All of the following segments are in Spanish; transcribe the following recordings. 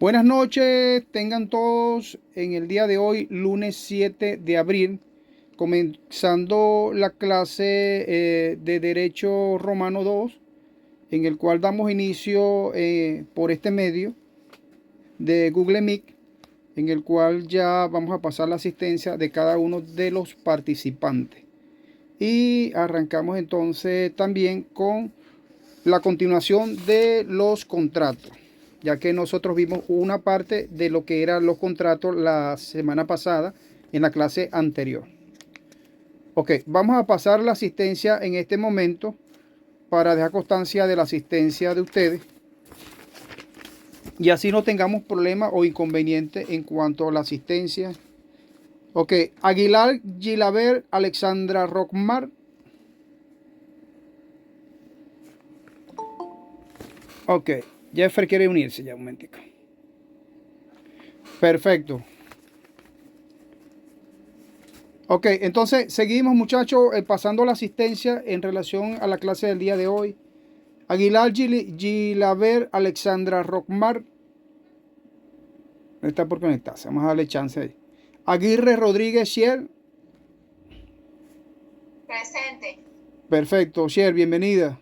Buenas noches, tengan todos en el día de hoy, lunes 7 de abril, comenzando la clase de Derecho Romano 2, en el cual damos inicio por este medio de Google Meet, en el cual ya vamos a pasar la asistencia de cada uno de los participantes. Y arrancamos entonces también con la continuación de los contratos, ya que nosotros vimos una parte de lo que eran los contratos la semana pasada en la clase anterior. Ok, vamos a pasar la asistencia en este momento para dejar constancia de la asistencia de ustedes y así no tengamos problemas o inconvenientes en cuanto a la asistencia. Ok, Aguilar Gilaber Alexandra Rockmar. Ok, Jeffer quiere unirse ya un momentico. Perfecto. Ok, entonces seguimos muchachos pasando la asistencia en relación a la clase del día de hoy. Aguilar Gilaber Alexandra Rockmar. No está por conectarse, vamos a darle chance ahí. Aguirre Rodríguez Shiel. Presente. Perfecto, Shiel, bienvenida.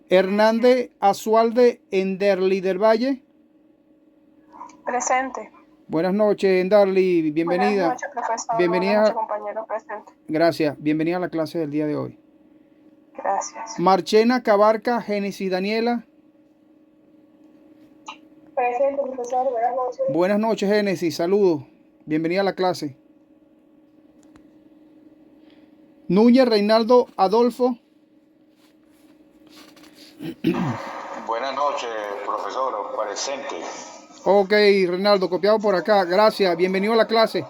Hernández Azualde Enderli del Valle. Presente. Buenas noches, Enderli, bienvenida. Buenas noches, profesor. Bienvenida. Buenas noches, compañero. Presente. Gracias, bienvenida a la clase del día de hoy. Gracias. Marchena Cabarca Génesis Daniela. Presente, profesor. Buenas noches. Buenas noches, Génesis, saludos. Bienvenida a la clase. Núñez Reinaldo Adolfo. Buenas noches, profesor, presente. Ok, Reinaldo, copiado por acá. Gracias, bienvenido a la clase.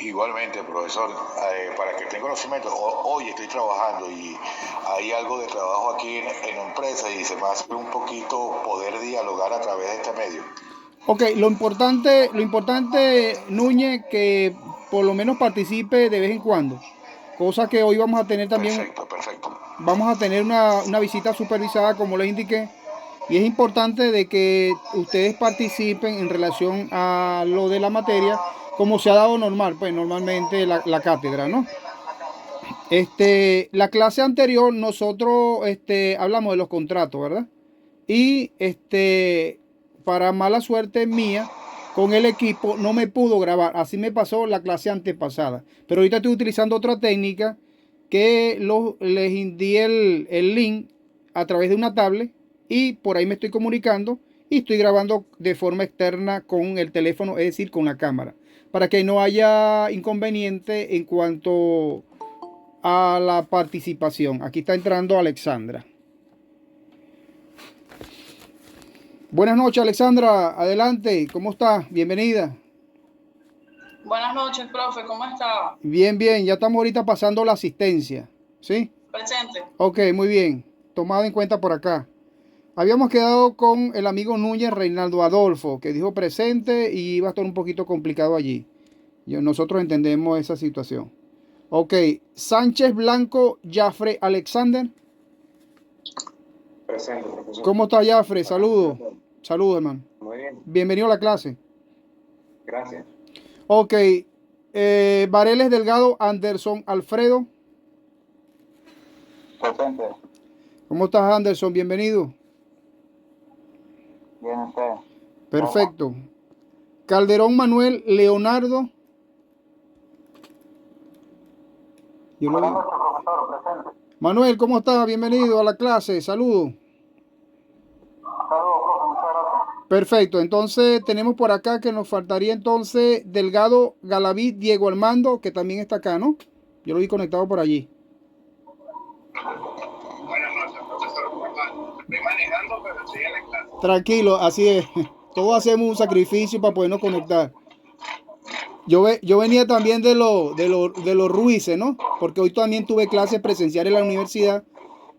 Igualmente, profesor, para que tenga conocimiento, hoy estoy trabajando y hay algo de trabajo aquí en la empresa y se me hace un poquito poder dialogar a través de este medio. Ok, lo importante, Núñez, que por lo menos participe de vez en cuando. Cosa que hoy vamos a tener también. Perfecto. Vamos a tener una visita supervisada, como les indiqué. Y es importante de que ustedes participen en relación a lo de la materia, como se ha dado normalmente la cátedra, ¿no? La clase anterior nosotros hablamos de los contratos, ¿verdad? Y para mala suerte mía, con el equipo no me pudo grabar. Así me pasó la clase antepasada. Pero ahorita estoy utilizando otra técnica que les envié el link a través de una tablet y por ahí me estoy comunicando y estoy grabando de forma externa con el teléfono, es decir, con la cámara, para que no haya inconveniente en cuanto a la participación. Aquí está entrando Alexandra. Buenas noches, Alexandra. Adelante. ¿Cómo está? Bienvenida. Buenas noches, profe. ¿Cómo está? Bien, bien. Ya estamos ahorita pasando la asistencia. ¿Sí? Presente. Ok, muy bien. Tomado en cuenta por acá. Habíamos quedado con el amigo Núñez Reinaldo Adolfo, que dijo presente y iba a estar un poquito complicado allí. Nosotros entendemos esa situación. Ok. Sánchez Blanco Jafre Alexander. Presente, profesor. ¿Cómo está Jafre? Saludos. Saludos, hermano. Muy bien. Bienvenido a la clase. Gracias. Ok. Vareles Delgado Anderson Alfredo. Presente. ¿Cómo estás, Anderson? Bienvenido. Bien, usted. Perfecto. Calderón Manuel Leonardo. Buenas noches, profesor. Presente. Manuel, ¿cómo estás? Bienvenido a la clase. Saludos. Saludos, profe. Muchas gracias. Perfecto. Entonces tenemos por acá que nos faltaría entonces Delgado Galaví Diego Armando, que también está acá, ¿no? Yo lo vi conectado por allí. Buenas noches, profesor. Estoy manejando, pero estoy en la clase. Tranquilo, así es. Todos hacemos un sacrificio para podernos conectar. Yo venía también de los Ruices, ¿no? Porque hoy también tuve clases presenciales en la universidad.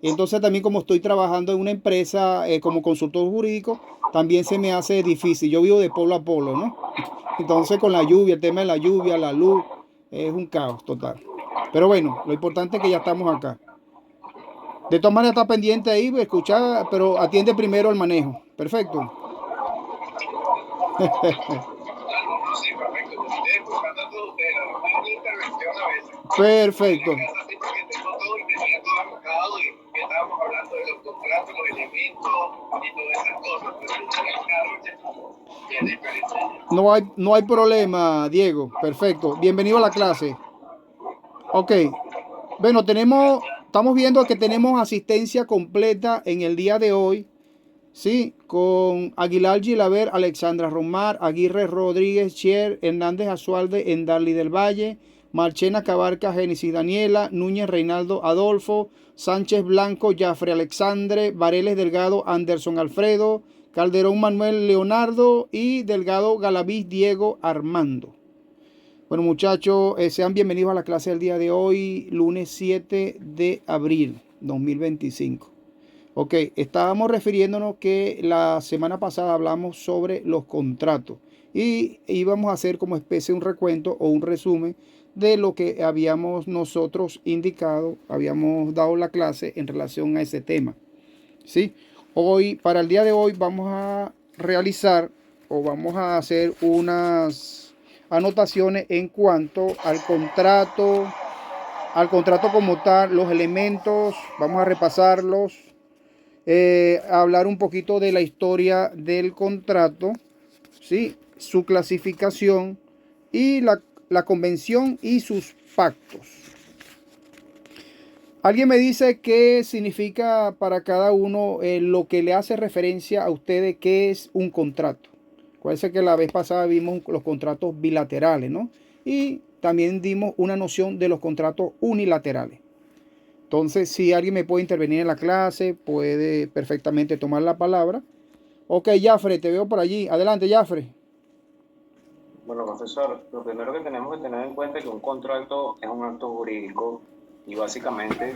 Y entonces también como estoy trabajando en una empresa como consultor jurídico, también se me hace difícil. Yo vivo de polo a polo, ¿no? Entonces con la lluvia, el tema de la lluvia, la luz, es un caos total. Pero bueno, lo importante es que ya estamos acá. De todas maneras está pendiente ahí, escuchar, pero atiende primero el manejo. Perfecto. Sí, perfecto. Yo estoy escuchando a todos ustedes. Una intervención a veces. Perfecto. Porque tengo todo y tenía todo anotado y estábamos hablando de los contratos, los elementos y todas esas cosas. No hay problema, Diego. Perfecto. Bienvenido a la clase. Ok. Bueno, estamos viendo que tenemos asistencia completa en el día de hoy. Sí, con Aguilar Gilaver, Alexandra Romar, Aguirre Rodríguez, Cher, Hernández Azualde, Endarli del Valle, Marchena Cabarca, Génesis Daniela, Núñez Reinaldo Adolfo, Sánchez Blanco, Jafre Alexandre, Vareles Delgado, Anderson Alfredo, Calderón Manuel Leonardo y Delgado Galaviz Diego Armando. Bueno, muchachos, sean bienvenidos a la clase del día de hoy, lunes 7 de abril 2025. Ok, estábamos refiriéndonos que la semana pasada hablamos sobre los contratos y íbamos a hacer como especie un recuento o un resumen de lo que habíamos nosotros indicado, habíamos dado la clase en relación a ese tema. ¿Sí? Hoy, para el día de hoy, vamos a realizar o vamos a hacer unas anotaciones en cuanto al contrato como tal, los elementos, vamos a repasarlos. Hablar un poquito de la historia del contrato, ¿sí? Su clasificación y la convención y sus pactos. Alguien me dice qué significa para cada uno lo que le hace referencia a ustedes qué es un contrato. Acuérdense que la vez pasada vimos los contratos bilaterales, ¿no? Y también dimos una noción de los contratos unilaterales. Entonces, si alguien me puede intervenir en la clase, puede perfectamente tomar la palabra. Ok, Jafre, te veo por allí. Adelante, Jafre. Bueno, profesor, lo primero que tenemos que tener en cuenta es que un contrato es un acto jurídico y básicamente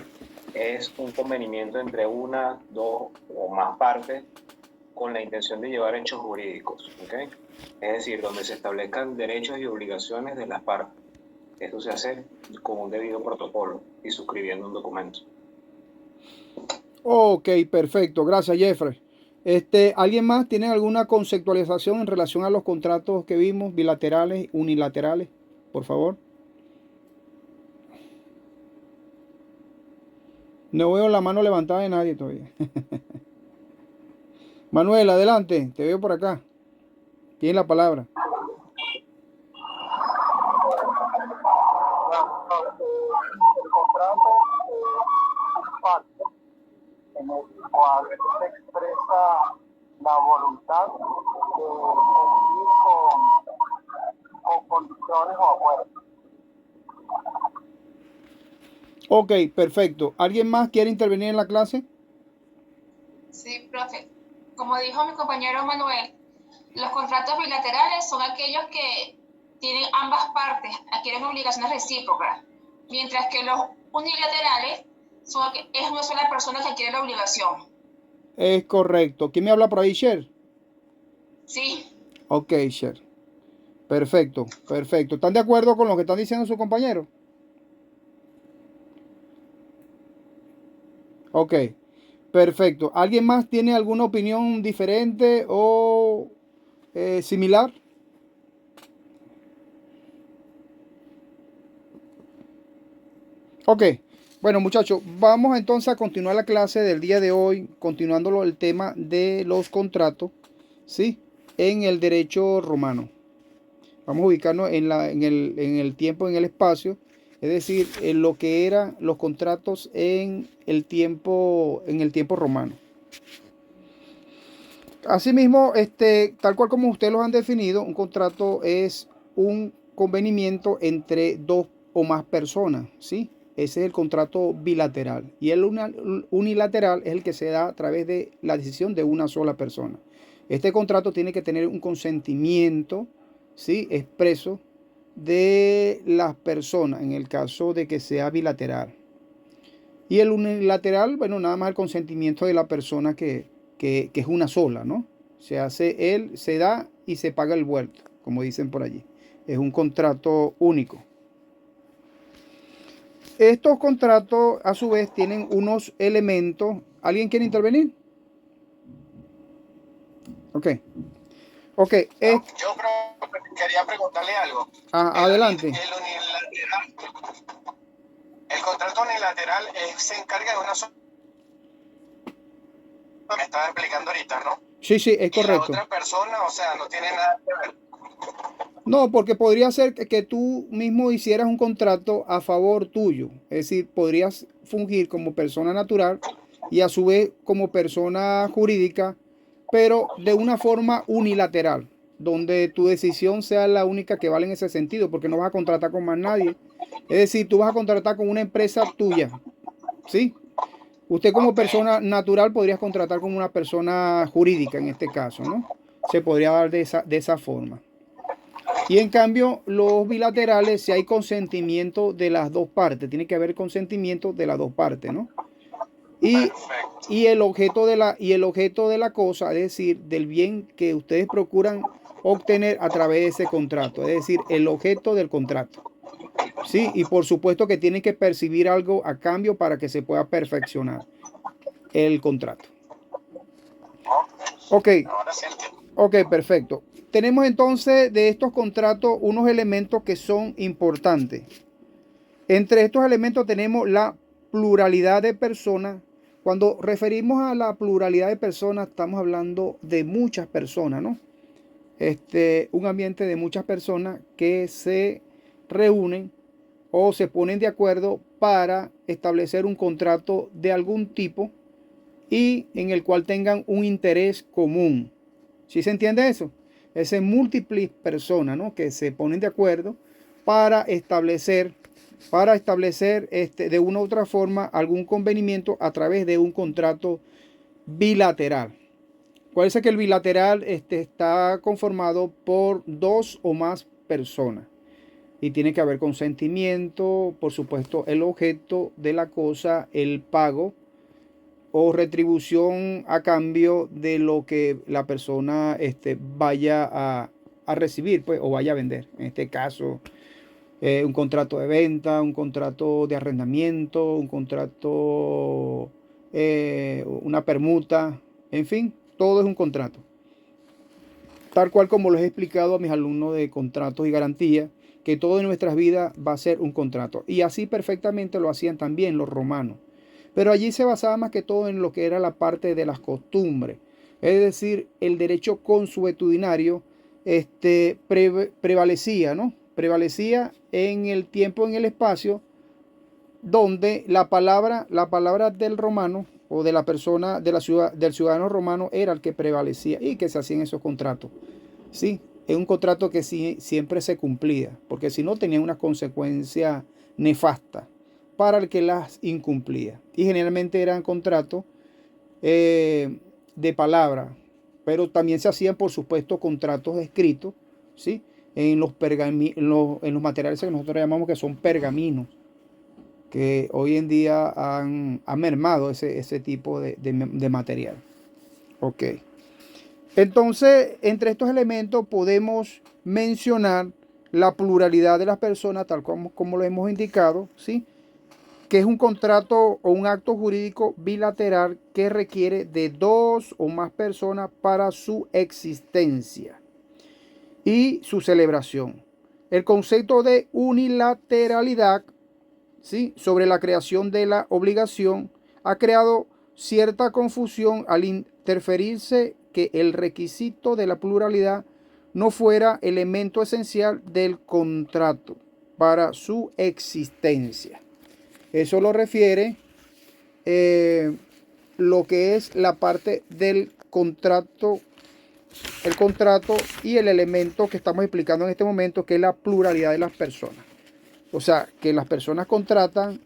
es un convenimiento entre una, dos o más partes con la intención de llevar hechos jurídicos, ¿ok? Es decir, donde se establezcan derechos y obligaciones de las partes. Esto se hace con un debido protocolo y suscribiendo un documento. Ok, perfecto. Gracias, Jeffrey. ¿Alguien más tiene alguna conceptualización en relación a los contratos que vimos, bilaterales, unilaterales? Por favor. No veo la mano levantada de nadie todavía. Manuel, adelante. Te veo por acá. Tienes la palabra. El contrato es un pacto en el cual se expresa la voluntad de cumplir con condiciones o acuerdos. Ok, perfecto. ¿Alguien más quiere intervenir en la clase? Sí, profe. Como dijo mi compañero Manuel, los contratos bilaterales son aquellos que tienen ambas partes, adquieren obligaciones recíprocas, mientras que los unilaterales es una sola persona que adquiere la obligación. Es correcto. ¿Quién me habla por ahí, Sher? Sí. Ok, Sher. Perfecto, perfecto. ¿Están de acuerdo con lo que están diciendo sus compañeros? Ok, perfecto. ¿Alguien más tiene alguna opinión diferente o similar? Ok, bueno muchachos, vamos entonces a continuar la clase del día de hoy, continuando el tema de los contratos, ¿sí? En el derecho romano. Vamos a ubicarnos en el tiempo, en el espacio, es decir, en lo que eran los contratos en el tiempo romano. Asimismo, tal cual como ustedes los han definido, un contrato es un convenimiento entre dos o más personas, ¿sí? Ese es el contrato bilateral. Y el unilateral es el que se da a través de la decisión de una sola persona. Este contrato tiene que tener un consentimiento, ¿sí? Expreso de las personas, en el caso de que sea bilateral. Y el unilateral, bueno, nada más el consentimiento de la persona que es una sola, ¿no? Se da y se paga el vuelto, como dicen por allí. Es un contrato único. Estos contratos, a su vez, tienen unos elementos. ¿Alguien quiere intervenir? Ok. Ok, Yo quería preguntarle algo. adelante. El contrato unilateral se encarga de una sola. Me estaba explicando ahorita, ¿no? Sí, es Y la correcto. otra persona, o sea, no tiene nada que ver. No, porque podría ser que tú mismo hicieras un contrato a favor tuyo. Es decir, podrías fungir como persona natural y a su vez como persona jurídica, pero de una forma unilateral, donde tu decisión sea la única que vale en ese sentido, porque no vas a contratar con más nadie. Es decir, tú vas a contratar con una empresa tuya, ¿sí? Usted como Ok. persona natural podrías contratar con una persona jurídica en este caso, ¿no? Se podría dar de esa forma. Y en cambio, los bilaterales, si hay consentimiento de las dos partes, tiene que haber consentimiento de las dos partes, ¿no? Y, Perfecto. el objeto de la cosa, es decir, del bien que ustedes procuran obtener a través de ese contrato, es decir, el objeto del contrato. Sí, y por supuesto que tienen que percibir algo a cambio para que se pueda perfeccionar el contrato. Ok, Ahora sí entiendo. ok, perfecto. Tenemos entonces de estos contratos unos elementos que son importantes. Entre estos elementos tenemos la pluralidad de personas. Cuando referimos a la pluralidad de personas, estamos hablando de muchas personas, ¿no? Un ambiente de muchas personas que se reúnen o se ponen de acuerdo para establecer un contrato de algún tipo y en el cual tengan un interés común. ¿Sí se entiende eso? Es en múltiples personas, ¿no? Que se ponen de acuerdo para establecer, de una u otra forma algún convenimiento a través de un contrato bilateral. Acuérdense que el bilateral está conformado por dos o más personas y tiene que haber consentimiento, por supuesto, el objeto de la cosa, el pago o retribución a cambio de lo que la persona vaya a recibir, pues, o vaya a vender. En este caso, un contrato de venta, un contrato de arrendamiento, un contrato, una permuta, en fin, todo es un contrato. Tal cual como les he explicado a mis alumnos de contratos y garantías, que todo en nuestras vidas va a ser un contrato. Y así perfectamente lo hacían también los romanos. Pero allí se basaba más que todo en lo que era la parte de las costumbres. Es decir, el derecho consuetudinario prevalecía, ¿no? Prevalecía en el tiempo, en el espacio, donde la palabra del romano o de la persona, de la ciudad, del ciudadano romano era el que prevalecía y que se hacían esos contratos. Sí, es un contrato que sí, siempre se cumplía, porque si no tenía una consecuencia nefasta para el que las incumplía. Y generalmente eran contratos de palabra, pero también se hacían, por supuesto, contratos escritos, ¿sí? En los materiales que nosotros llamamos que son pergaminos, que hoy en día han mermado ese tipo de material. Ok. Entonces, entre estos elementos podemos mencionar la pluralidad de las personas, tal como lo hemos indicado, ¿sí? Que es un contrato o un acto jurídico bilateral que requiere de dos o más personas para su existencia y su celebración. El concepto de unilateralidad, ¿sí?, sobre la creación de la obligación ha creado cierta confusión al interferirse que el requisito de la pluralidad no fuera elemento esencial del contrato para su existencia. Eso lo refiere lo que es la parte del contrato, el contrato y el elemento que estamos explicando en este momento, que es la pluralidad de las personas. O sea, que las personas contratan,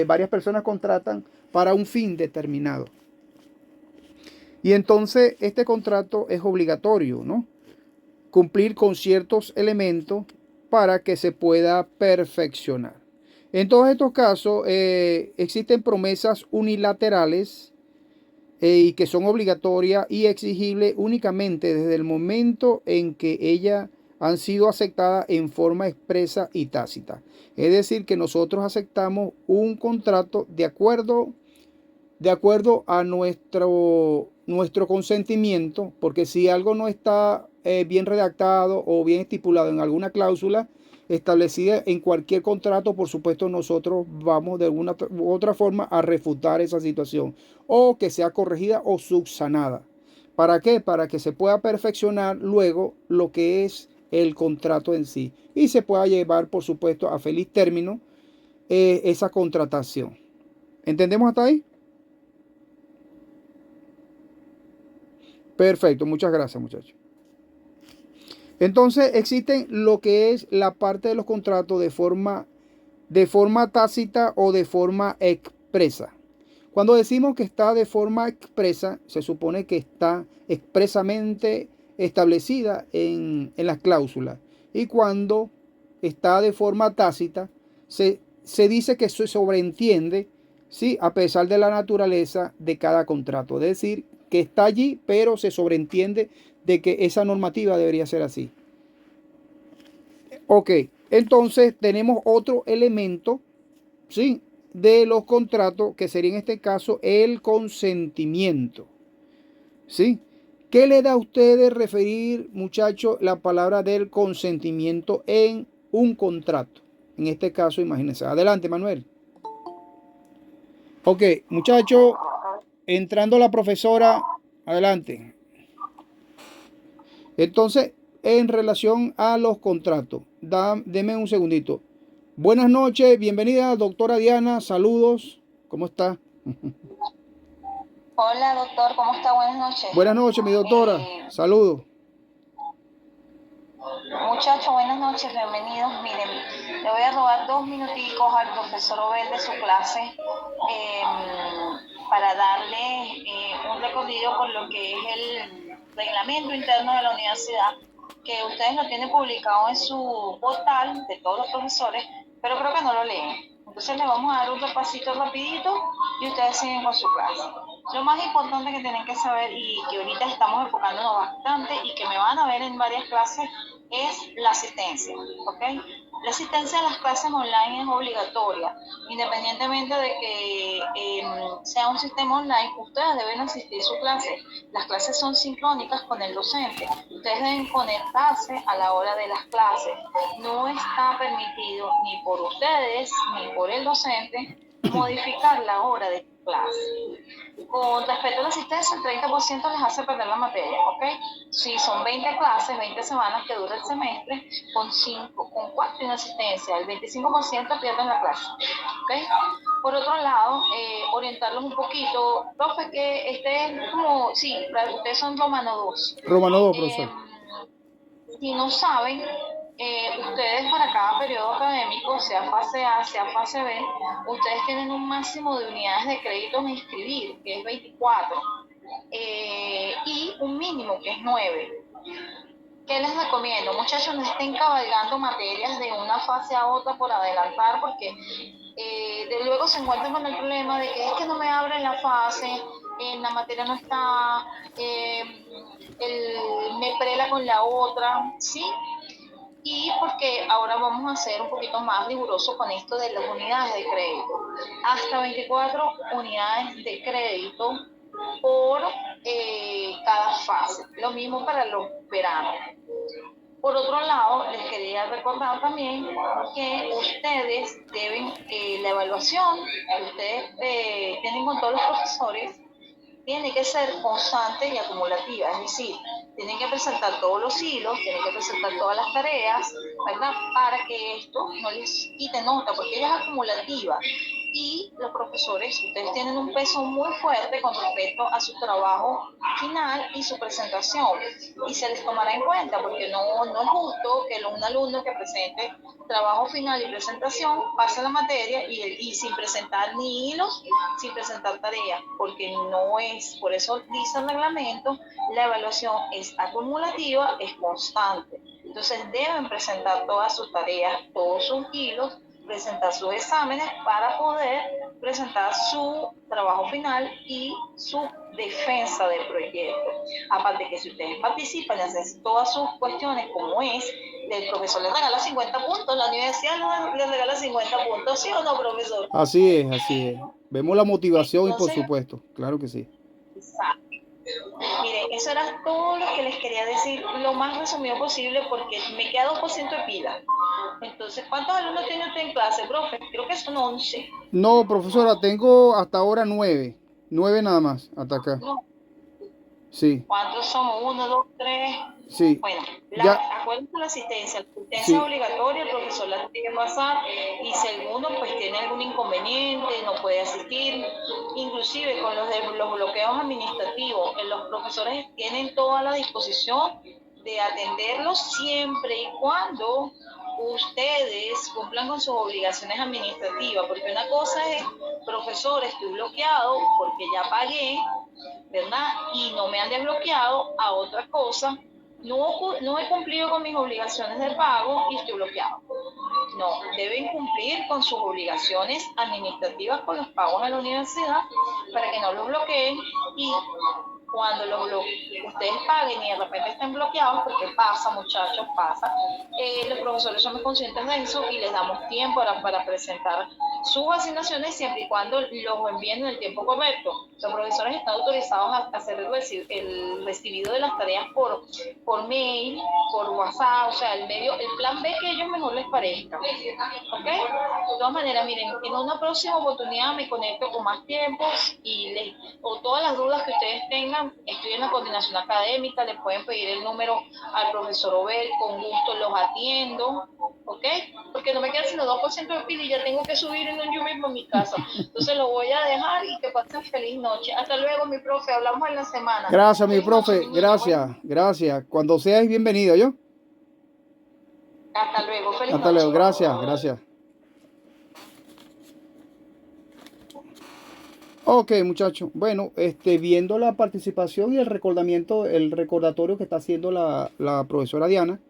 varias personas contratan para un fin determinado. Y entonces este contrato es obligatorio, ¿no? Cumplir con ciertos elementos para que se pueda perfeccionar. En todos estos casos existen promesas unilaterales y que son obligatorias y exigibles únicamente desde el momento en que ellas han sido aceptadas en forma expresa y tácita. Es decir, que nosotros aceptamos un contrato de acuerdo a nuestro consentimiento, porque si algo no está bien redactado o bien estipulado en alguna cláusula establecida en cualquier contrato, por supuesto nosotros vamos de alguna u otra forma a refutar esa situación o que sea corregida o subsanada. ¿Para qué? Para que se pueda perfeccionar luego lo que es el contrato en sí y se pueda llevar, por supuesto, a feliz término esa contratación. ¿Entendemos hasta ahí? Perfecto, muchas gracias, muchachos. Entonces existen lo que es la parte de los contratos de forma tácita o de forma expresa. Cuando decimos que está de forma expresa, se supone que está expresamente establecida en las cláusulas. Y cuando está de forma tácita, se dice que se sobreentiende, ¿sí? A pesar de la naturaleza de cada contrato. Es decir, que está allí, pero se sobreentiende de que esa normativa debería ser así. Ok, entonces tenemos otro elemento, ¿sí? De los contratos, que sería en este caso el consentimiento, ¿sí? ¿Qué le da a ustedes referir, muchachos, la palabra del consentimiento en un contrato? En este caso, imagínense. Adelante, Manuel. Ok, muchachos, entrando la profesora, adelante. Entonces, en relación a los contratos, deme un segundito. Buenas noches, bienvenida doctora Diana, saludos, ¿cómo está? Hola doctor, ¿cómo está? Buenas noches. Buenas noches, mi doctora, saludos. Muchachos, buenas noches, bienvenidos. Miren, le voy a robar 2 minuticos al profesor Obel de su clase para darle un recorrido por lo que es el reglamento interno de la universidad, que ustedes lo tienen publicado en su portal de todos los profesores, pero creo que no lo leen. Entonces les vamos a dar un repasito rapidito y ustedes siguen con su clase. Lo más importante que tienen que saber y que ahorita estamos enfocándonos bastante y que me van a ver en varias clases es la asistencia, ¿ok? La asistencia a las clases online es obligatoria, independientemente de que sea un sistema online, ustedes deben asistir a su clase. Las clases son sincrónicas con el docente, ustedes deben conectarse a la hora de las clases. No está permitido ni por ustedes ni por el docente modificar la hora de clase. Con respecto a la asistencia, el 30% les hace perder la materia, ¿ok? Si son 20 clases, 20 semanas que dura el semestre, con 4 en asistencia, el 25% pierden la clase, ¿ok? Por otro lado, orientarlos un poquito, profe, que es como, sí, ustedes son Romano 2. Romano 2, profesor. Si no saben, ustedes para cada periodo académico, sea fase A, sea fase B, ustedes tienen un máximo de unidades de créditos a inscribir, que es 24, y un mínimo, que es 9. ¿Qué les recomiendo? Muchachos, no estén cabalgando materias de una fase a otra por adelantar, porque de luego se encuentran con el problema de que es que no me abren la fase, la materia no está, me prela con la otra, ¿sí? Y porque ahora vamos a ser un poquito más rigurosos con esto de las unidades de crédito. Hasta 24 unidades de crédito por cada fase. Lo mismo para los veranos. Por otro lado, les quería recordar también que ustedes deben, la evaluación que ustedes tienen con todos los profesores, tiene que ser constante y acumulativa, es decir, tienen que presentar todos los hilos, tienen que presentar todas las tareas, ¿verdad? Para que esto no les quite nota, porque ella es acumulativa. Y los profesores, ustedes tienen un peso muy fuerte con respecto a su trabajo final y su presentación. Y se les tomará en cuenta, porque no es justo que un alumno que presente trabajo final y presentación pase la materia y sin presentar ni hilos, sin presentar tareas, porque no es, por eso dice el reglamento, la evaluación es acumulativa, es constante. Entonces deben presentar todas sus tareas, todos sus hilos, presentar sus exámenes para poder presentar su trabajo final y su defensa del proyecto. Aparte que si ustedes participan y hacen todas sus cuestiones como es, el profesor les regala 50 puntos, la universidad les regala 50 puntos, ¿sí o no, profesor? Así es, así es. Vemos la motivación. Entonces, y por supuesto, claro que sí. Exacto. Mire, eso era todo lo que les quería decir, lo más resumido posible, porque me queda 2% de pila. Entonces, ¿cuántos alumnos tiene usted en clase, profe? Creo que son 11. No, profesora, tengo hasta ahora 9. 9 nada más, hasta acá. No, Sí, ¿cuántos somos? 1, 2, 3. sí. Bueno, Ya, acuérdense de la asistencia. La asistencia es sí. obligatoria, el profesor la tiene que pasar. Y si alguno pues tiene algún inconveniente, no puede asistir. Inclusive con los bloqueos administrativos, los profesores tienen toda la disposición de atenderlos siempre y cuando ustedes cumplan con sus obligaciones administrativas. Porque una cosa es, profesor, estoy bloqueado porque ya pagué, ¿verdad? Y no me han desbloqueado. A otra cosa, no he cumplido con mis obligaciones de pago y estoy bloqueado. No, deben cumplir con sus obligaciones administrativas con los pagos a la universidad para que no los bloqueen. Y cuando ustedes paguen y de repente estén bloqueados, porque pasa, muchachos, pasa, los profesores somos conscientes de eso y les damos tiempo para presentar sus asignaciones siempre y cuando los envíen en el tiempo correcto. Los profesores están autorizados a hacer el recibido de las tareas por mail, por WhatsApp, o sea, el plan B que a ellos mejor les parezca. ¿Ok? De todas maneras, miren, en una próxima oportunidad me conecto con más tiempos o todas las dudas que ustedes tengan, estoy en la coordinación académica, le pueden pedir el número al profesor Obel, con gusto los atiendo, ¿ok? Porque no me queda sino 2% de pila y ya tengo que subir en un yo mismo a mi casa. Entonces lo voy a dejar y que pasen feliz noche. Hasta luego, mi profe, hablamos en la semana. Gracias, mi Feliz profe. noche, niños. Gracias, gracias. Cuando seas bienvenido, ¿yo? Hasta luego, feliz Hasta noche. luego. Gracias, gracias. Ok, muchachos. Bueno, viendo la participación y el recordatorio que está haciendo la profesora Diana,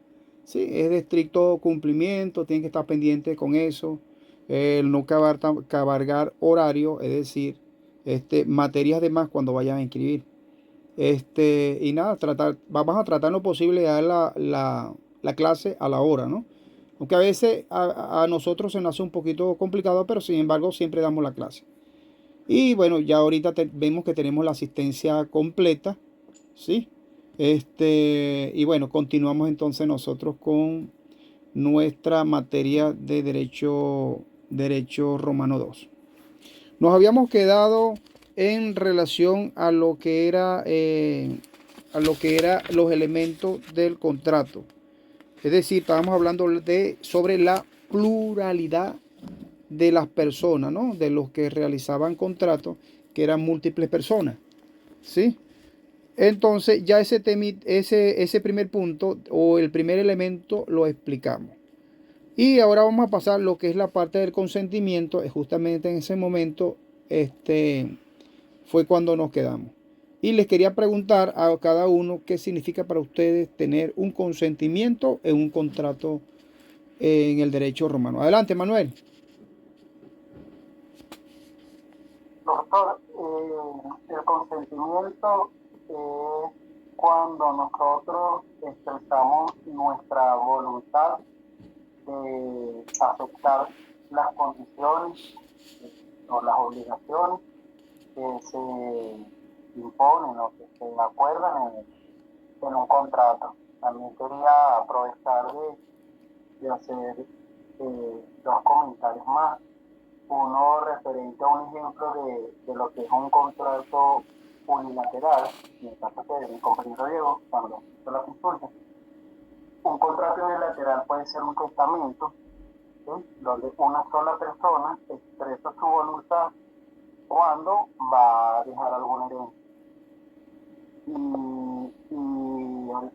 sí, es de estricto cumplimiento, tienen que estar pendientes con eso, el no cabalgar horario, es decir, materias de más cuando vayan a inscribir. Y nada, vamos a tratar lo posible de dar la clase a la hora, ¿no? Aunque a veces a nosotros se nos hace un poquito complicado, pero sin embargo siempre damos la clase. Y bueno, ya ahorita vemos que tenemos la asistencia completa, ¿sí? Y bueno, continuamos entonces nosotros con nuestra materia de derecho romano 2. Nos habíamos quedado en relación a lo que era los elementos del contrato. Es decir, estábamos hablando sobre la pluralidad de las personas, ¿no? De los que realizaban contratos, que eran múltiples personas, ¿sí? Entonces ya ese primer punto o el primer elemento lo explicamos. Y ahora vamos a pasar lo que es la parte del consentimiento. Justamente en ese momento fue cuando nos quedamos. Y les quería preguntar a cada uno qué significa para ustedes tener un consentimiento en un contrato en el derecho romano. Adelante, Manuel. Doctor, el consentimiento es cuando nosotros expresamos nuestra voluntad de aceptar las condiciones o las obligaciones que se imponen o que se acuerdan en un contrato. También quería aprovechar de hacer dos comentarios más. Uno referente a un ejemplo de lo que es un contrato unilateral, en el caso de mi compañero Diego, cuando hizo la consulta. Un contrato unilateral puede ser un testamento, ¿sí? Donde una sola persona expresa su voluntad cuando va a dejar alguna herencia. Y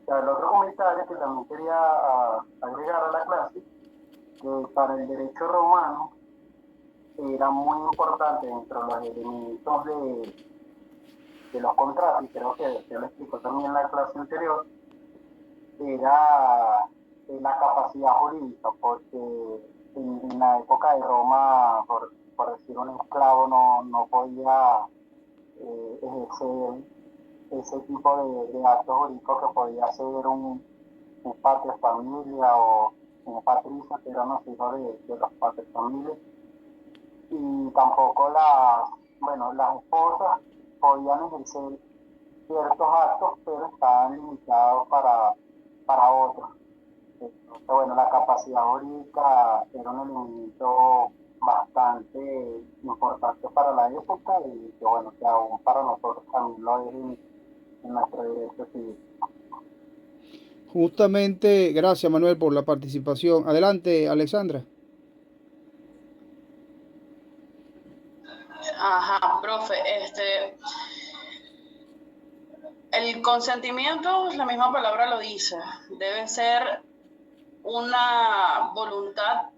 el otro comentario que también quería agregar a la clase, que para el derecho romano era muy importante dentro de los elementos de los contratos, y creo que se lo explicó también en la clase anterior, era la capacidad jurídica, porque en la época de Roma, por decir un esclavo, no podía ejercer ese tipo de actos jurídicos que podía ser un patria familia o un patricio, que eran los hijos de los patrias familias. Y tampoco las esposas podían ejercer ciertos actos, pero estaban limitados para otros. Entonces, bueno, la capacidad jurídica era un elemento bastante importante para la época y que bueno, que aún para nosotros también lo es en nuestro derecho civil. Justamente, gracias Manuel por la participación. Adelante, Alexandra. Ajá, profe, el consentimiento, la misma palabra lo dice, debe ser una voluntad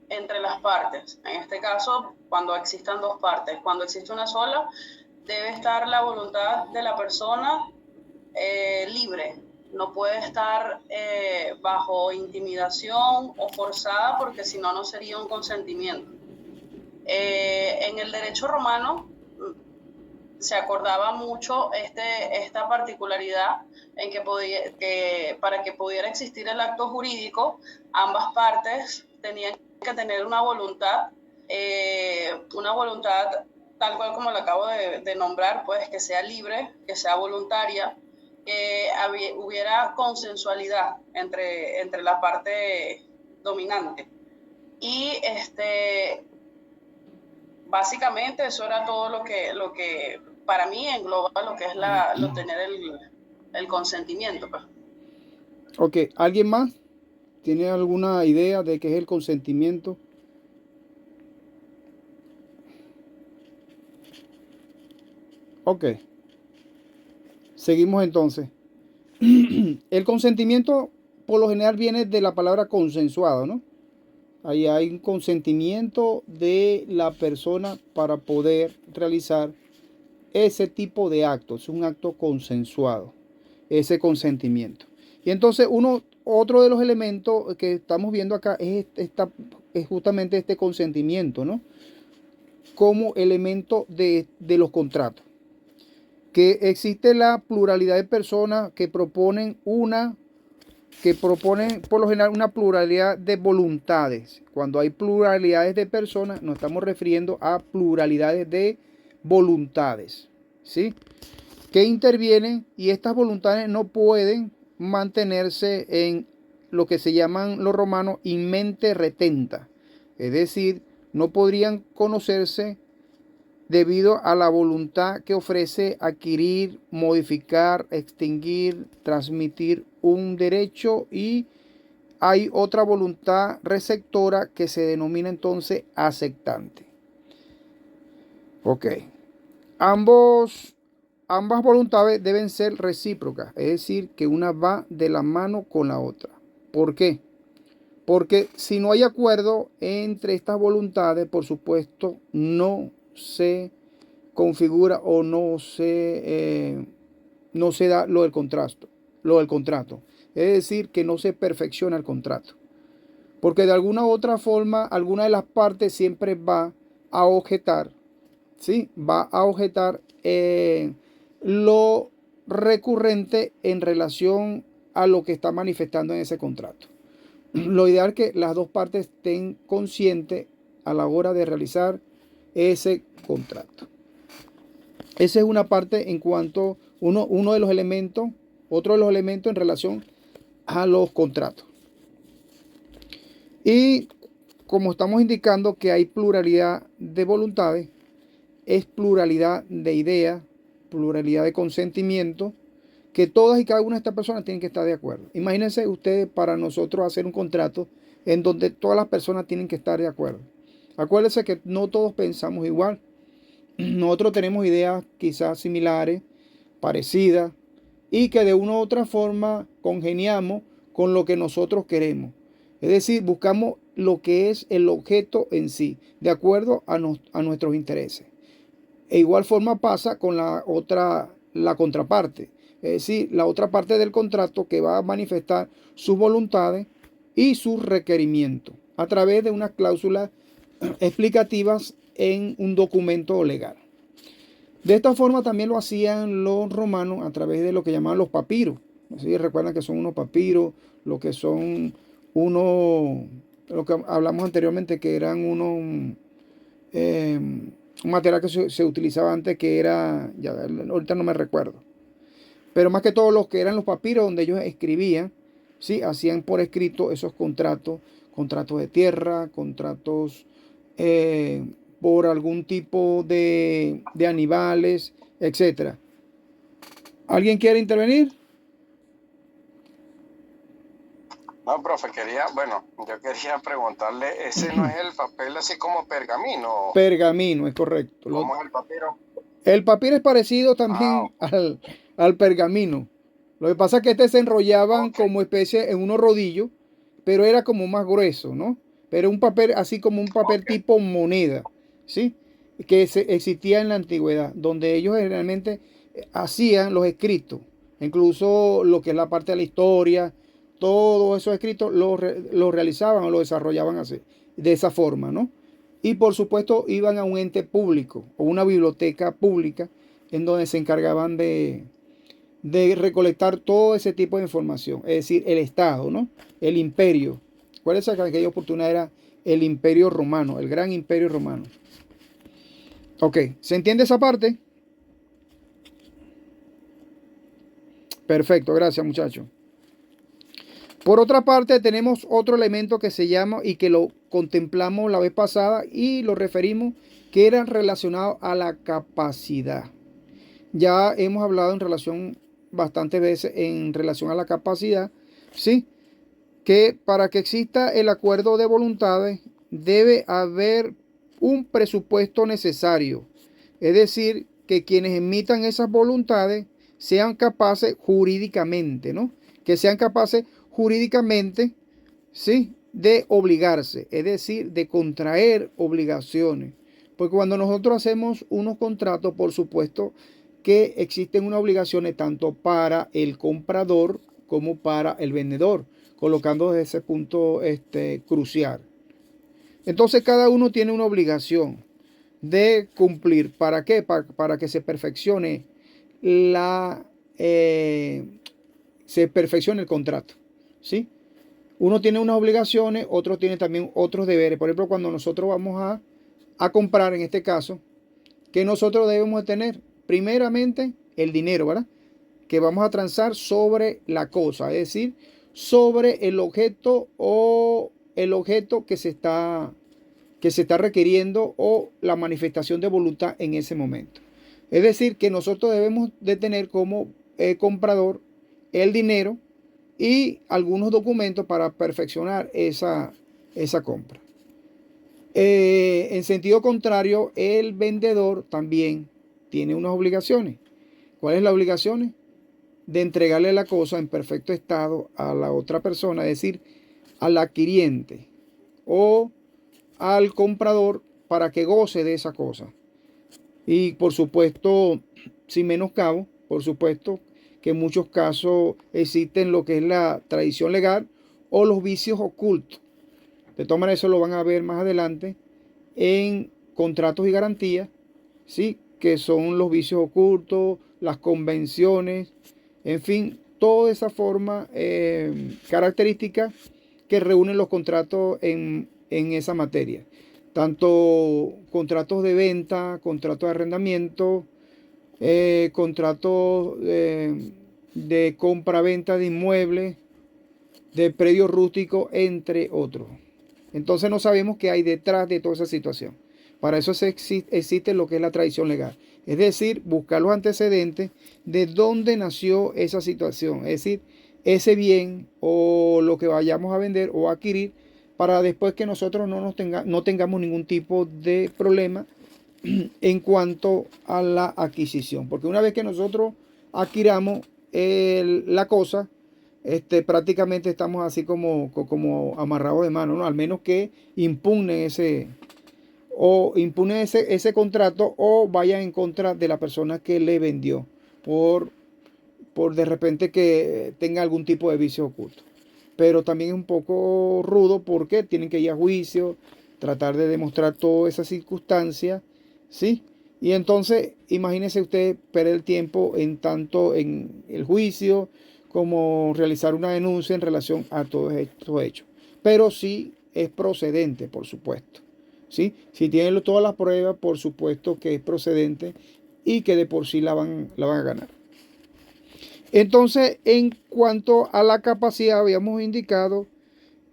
entre las partes. En este caso, cuando existan dos partes. Cuando existe una sola, debe estar la voluntad de la persona libre. No puede estar bajo intimidación o forzada, porque si no, no sería un consentimiento. En el derecho romano se acordaba mucho esta particularidad en que para que pudiera existir el acto jurídico, ambas partes tenían que tener una voluntad tal cual como lo acabo de nombrar, pues que sea libre, que sea voluntaria, que hubiera consensualidad entre la parte dominante. Y básicamente eso era todo lo que para mí engloba lo que es tener el consentimiento. Pues. Ok, ¿alguien más tiene alguna idea de qué es el consentimiento? Ok, seguimos entonces. El consentimiento por lo general viene de la palabra consensuado, ¿no? Ahí hay un consentimiento de la persona para poder realizar ese tipo de actos, un acto consensuado, ese consentimiento. Y entonces otro de los elementos que estamos viendo acá es justamente este consentimiento, ¿no? Como elemento de los contratos. Que existe la pluralidad de personas que proponen por lo general una pluralidad de voluntades. Cuando hay pluralidades de personas, nos estamos refiriendo a pluralidades de voluntades, ¿sí? Que intervienen y estas voluntades no pueden mantenerse en lo que se llaman los romanos in mente retenta. Es decir, no podrían conocerse debido a la voluntad que ofrece adquirir, modificar, extinguir, transmitir un derecho, y hay otra voluntad receptora que se denomina entonces aceptante. Ok. Ambas voluntades deben ser recíprocas, es decir, que una va de la mano con la otra. ¿Por qué? Porque si no hay acuerdo entre estas voluntades, por supuesto, no se configura o no se da lo del contrato. Es decir, que no se perfecciona el contrato. Porque de alguna u otra forma, alguna de las partes siempre va a objetar, ¿sí? Va a objetar lo recurrente en relación a lo que está manifestando en ese contrato. Lo ideal es que las dos partes estén conscientes a la hora de realizar ese contrato. Esa es una parte en cuanto uno de los elementos, otro de los elementos en relación a los contratos. Y como estamos indicando que hay pluralidad de voluntades, es pluralidad de ideas, pluralidad de consentimientos, que todas y cada una de estas personas tienen que estar de acuerdo. Imagínense ustedes para nosotros hacer un contrato en donde todas las personas tienen que estar de acuerdo. Acuérdense que no todos pensamos igual. Nosotros tenemos ideas quizás similares, parecidas, y que de una u otra forma congeniamos con lo que nosotros queremos. Es decir, buscamos lo que es el objeto en sí, de acuerdo a nuestros intereses. E igual forma pasa con la contraparte. Es decir, la otra parte del contrato que va a manifestar sus voluntades y sus requerimientos a través de unas cláusulas explicativas en un documento legal. De esta forma también lo hacían los romanos a través de lo que llamaban los papiros. ¿Sí? Recuerdan que son unos papiros, lo que son lo que hablamos anteriormente, que eran un material que se utilizaba antes, que era, ya, ahorita no me recuerdo. pero más que todo los que eran los papiros donde ellos escribían, ¿sí? Hacían por escrito esos contratos, contratos de tierra, contratos por algún tipo de animales, etcétera. ¿Alguien quiere intervenir? No, profe, yo quería preguntarle, ¿ese no es el papel así como pergamino? Pergamino, es correcto. ¿Cómo es el papiro? El papiro es parecido también al pergamino. Lo que pasa es que se enrollaban como especie en unos rodillos, pero era como más grueso, ¿no? Pero un papel así como un papel tipo moneda, ¿sí? Que existía en la antigüedad, donde ellos generalmente hacían los escritos, incluso lo que es la parte de la historia, todos esos escritos los realizaban o los desarrollaban así, de esa forma, ¿no? Y por supuesto iban a un ente público o una biblioteca pública en donde se encargaban de recolectar todo ese tipo de información. Es decir, el Estado, ¿no? El imperio. Acuérdense que en aquella oportunidad era el imperio romano, el gran imperio romano. Ok, ¿se entiende esa parte? Perfecto, gracias muchachos. Por otra parte, tenemos otro elemento que se llama, y que lo contemplamos la vez pasada y lo referimos, que era relacionado a la capacidad. Ya hemos hablado en relación bastantes veces en relación a la capacidad, ¿sí? Que para que exista el acuerdo de voluntades debe haber un presupuesto necesario. Es decir, que quienes emitan esas voluntades sean capaces jurídicamente, ¿no? Que sean capaces jurídicamente, ¿sí? De obligarse, es decir, de contraer obligaciones. Porque cuando nosotros hacemos unos contratos, por supuesto que existen unas obligaciones tanto para el comprador como para el vendedor, colocando desde ese punto crucial. Entonces cada uno tiene una obligación de cumplir. ¿Para qué? Para que se perfeccione se perfeccione el contrato, ¿sí? Uno tiene unas obligaciones, otro tiene también otros deberes. Por ejemplo, cuando nosotros vamos a comprar, en este caso, ¿qué nosotros debemos de tener? Primeramente, el dinero, ¿verdad? Que vamos a transar sobre la cosa, es decir, sobre el objeto o el objeto que se está requiriendo o la manifestación de voluntad en ese momento. Es decir, que nosotros debemos de tener como comprador el dinero y algunos documentos para perfeccionar esa compra. En sentido contrario, el vendedor también tiene unas obligaciones. ¿Cuáles las obligaciones? De entregarle la cosa en perfecto estado a la otra persona, es decir, al adquiriente o al comprador, para que goce de esa cosa. Y por supuesto, sin menoscabo, por supuesto que en muchos casos existen lo que es la tradición legal o los vicios ocultos. De todas maneras, eso lo van a ver más adelante en contratos y garantías, ¿sí? Que son los vicios ocultos, las convenciones, en fin, toda esa forma característica que reúnen los contratos en esa materia. Tanto contratos de venta, contratos de arrendamiento, contratos de compra-venta de inmuebles, de predios rústicos, entre otros. Entonces no sabemos qué hay detrás de toda esa situación. Para eso existe lo que es la tradición legal. Es decir, buscar los antecedentes de dónde nació esa situación. Es decir, ese bien o lo que vayamos a vender o adquirir, para después que nosotros no tengamos ningún tipo de problema en cuanto a la adquisición. Porque una vez que nosotros adquiramos la cosa, prácticamente estamos así como amarrados de mano, ¿no? Al menos que impugnen ese contrato o vayan en contra de la persona que le vendió por de repente que tenga algún tipo de vicio oculto. Pero también es un poco rudo porque tienen que ir a juicio, tratar de demostrar todas esas circunstancias, ¿sí? Y entonces, imagínense usted perder el tiempo tanto en el juicio como realizar una denuncia en relación a todos estos hechos. Pero sí es procedente, por supuesto, ¿sí? Si tienen todas las pruebas, por supuesto que es procedente y que de por sí la van a ganar. Entonces, en cuanto a la capacidad, habíamos indicado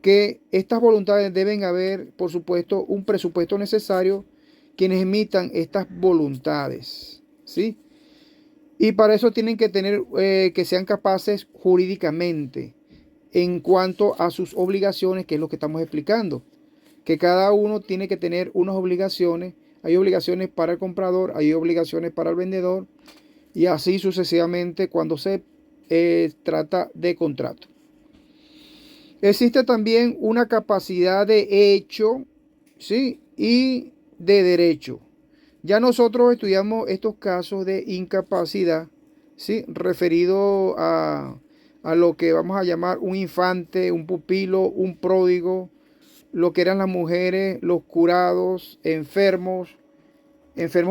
que estas voluntades deben haber, por supuesto, un presupuesto necesario quienes emitan estas voluntades, ¿sí? Y para eso tienen que tener, que sean capaces jurídicamente en cuanto a sus obligaciones, que es lo que estamos explicando, que cada uno tiene que tener unas obligaciones. Hay obligaciones para el comprador, hay obligaciones para el vendedor, y así sucesivamente cuando se trata de contrato. Existe también una capacidad de hecho, ¿sí? Y de derecho. Ya nosotros estudiamos estos casos de incapacidad, ¿sí? Referido a lo que vamos a llamar un infante, un pupilo, un pródigo, lo que eran las mujeres, los curados, enfermos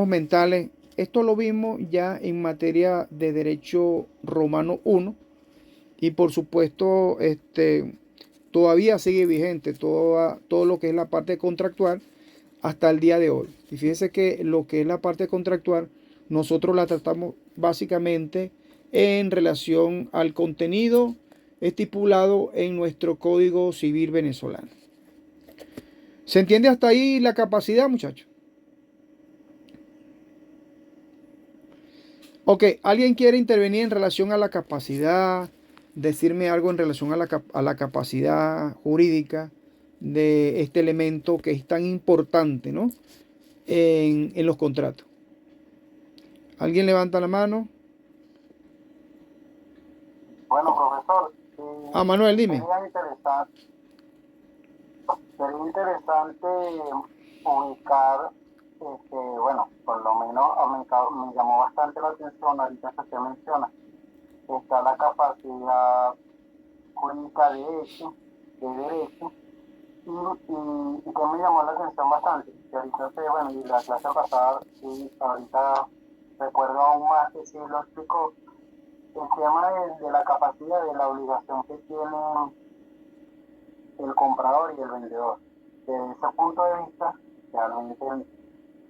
mentales. Esto lo vimos ya en materia de derecho romano 1 y por supuesto todavía sigue vigente todo lo que es la parte contractual hasta el día de hoy. Y fíjense que lo que es la parte contractual nosotros la tratamos básicamente en relación al contenido estipulado en nuestro Código Civil venezolano. ¿Se entiende hasta ahí la capacidad, muchachos? Ok, ¿alguien quiere intervenir en relación a la capacidad? Decirme algo en relación a la capacidad jurídica de este elemento que es tan importante, ¿no? En los contratos. ¿Alguien levanta la mano? Bueno, profesor. Manuel, dime. Sería interesante ubicar, bueno, por lo menos me llamó bastante la atención ahorita que usted menciona. Está la capacidad jurídica de hecho, de derecho, y que me llamó la atención bastante. Que ahorita bueno, y la clase pasada, y ahorita recuerdo aún más que sí lo explicó, el tema de la capacidad, de la obligación que tiene el comprador y el vendedor. Desde ese punto de vista, realmente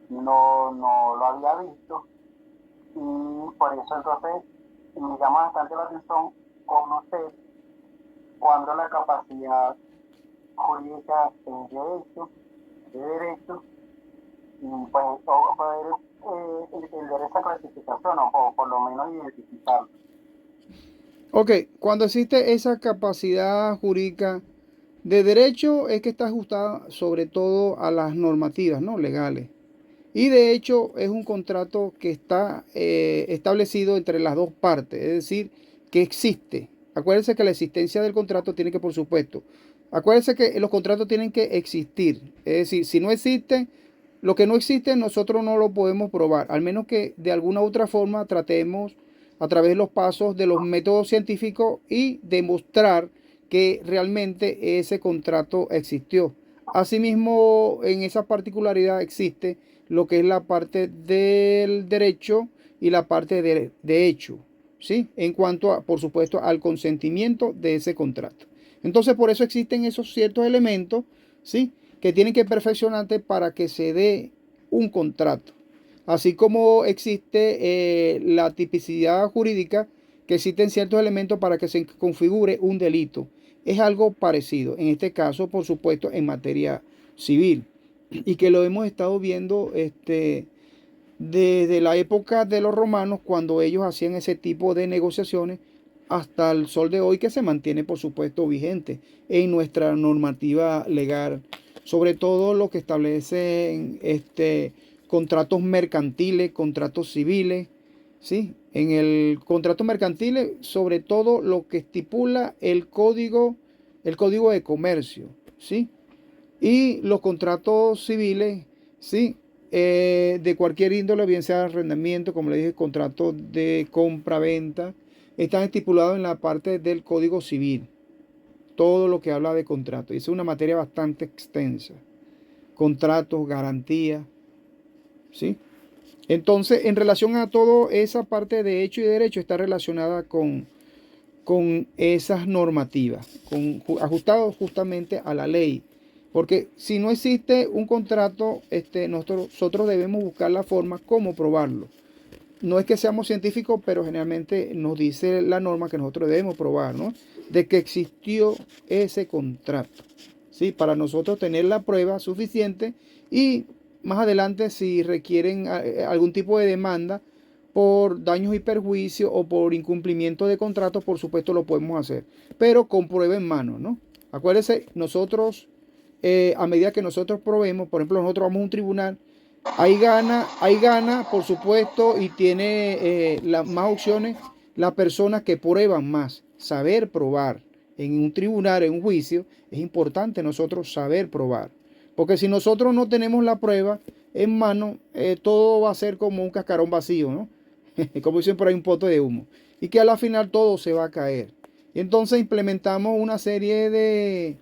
no lo había visto, y por eso entonces me llama bastante la atención conocer cuando la capacidad jurídica es de hecho, de derecho, y pues poder entender esa clasificación o por lo menos identificarla. Ok, cuando existe esa capacidad jurídica de derecho es que está ajustada sobre todo a las normativas, ¿no? Legales. Y de hecho es un contrato que está establecido entre las dos partes, es decir, que existe. Acuérdense que la existencia del contrato tiene que, por supuesto, acuérdense que los contratos tienen que existir. Es decir, si no existen, lo que no existe nosotros no lo podemos probar, al menos que de alguna u otra forma tratemos a través de los pasos de los métodos científicos y demostrar que realmente ese contrato existió. Asimismo, en esa particularidad existe lo que es la parte del derecho y la parte de hecho, ¿sí? En cuanto a, por supuesto, al consentimiento de ese contrato. Entonces, por eso existen esos ciertos elementos, ¿sí? Que tienen que perfeccionarse para que se dé un contrato. Así como existe la tipicidad jurídica, que existen ciertos elementos para que se configure un delito. Es algo parecido, en este caso, por supuesto, en materia civil. Y que lo hemos estado viendo desde la época de los romanos, cuando ellos hacían ese tipo de negociaciones, hasta el sol de hoy, que se mantiene, por supuesto, vigente en nuestra normativa legal. Sobre todo lo que establecen contratos mercantiles, contratos civiles, ¿sí? En el contrato mercantil, sobre todo lo que estipula el código de comercio, ¿sí? Y los contratos civiles, ¿sí? De cualquier índole, bien sea arrendamiento, como le dije, contratos de compra-venta, están estipulados en la parte del Código Civil. Todo lo que habla de contratos. Y es una materia bastante extensa. Contratos, garantías, ¿sí? Entonces, en relación a toda esa parte de hecho y derecho, está relacionada con esas normativas, ajustados justamente a la ley. Porque si no existe un contrato, nosotros debemos buscar la forma cómo probarlo. no es que seamos científicos, pero generalmente nos dice la norma que nosotros debemos probar, ¿no? De que existió ese contrato, ¿sí? Para nosotros tener la prueba suficiente y más adelante si requieren algún tipo de demanda por daños y perjuicios o por incumplimiento de contrato, por supuesto lo podemos hacer, pero con prueba en mano, ¿no? Acuérdense, nosotros, a medida que nosotros probemos, por ejemplo, nosotros vamos a un tribunal, hay gana, por supuesto, y tiene más opciones la persona que prueban más. Saber probar en un tribunal, en un juicio, es importante nosotros saber probar. Porque si nosotros no tenemos la prueba en mano, todo va a ser como un cascarón vacío, ¿no? Como dicen por ahí, un pote de humo. Y que a la final todo se va a caer. Y entonces implementamos una serie de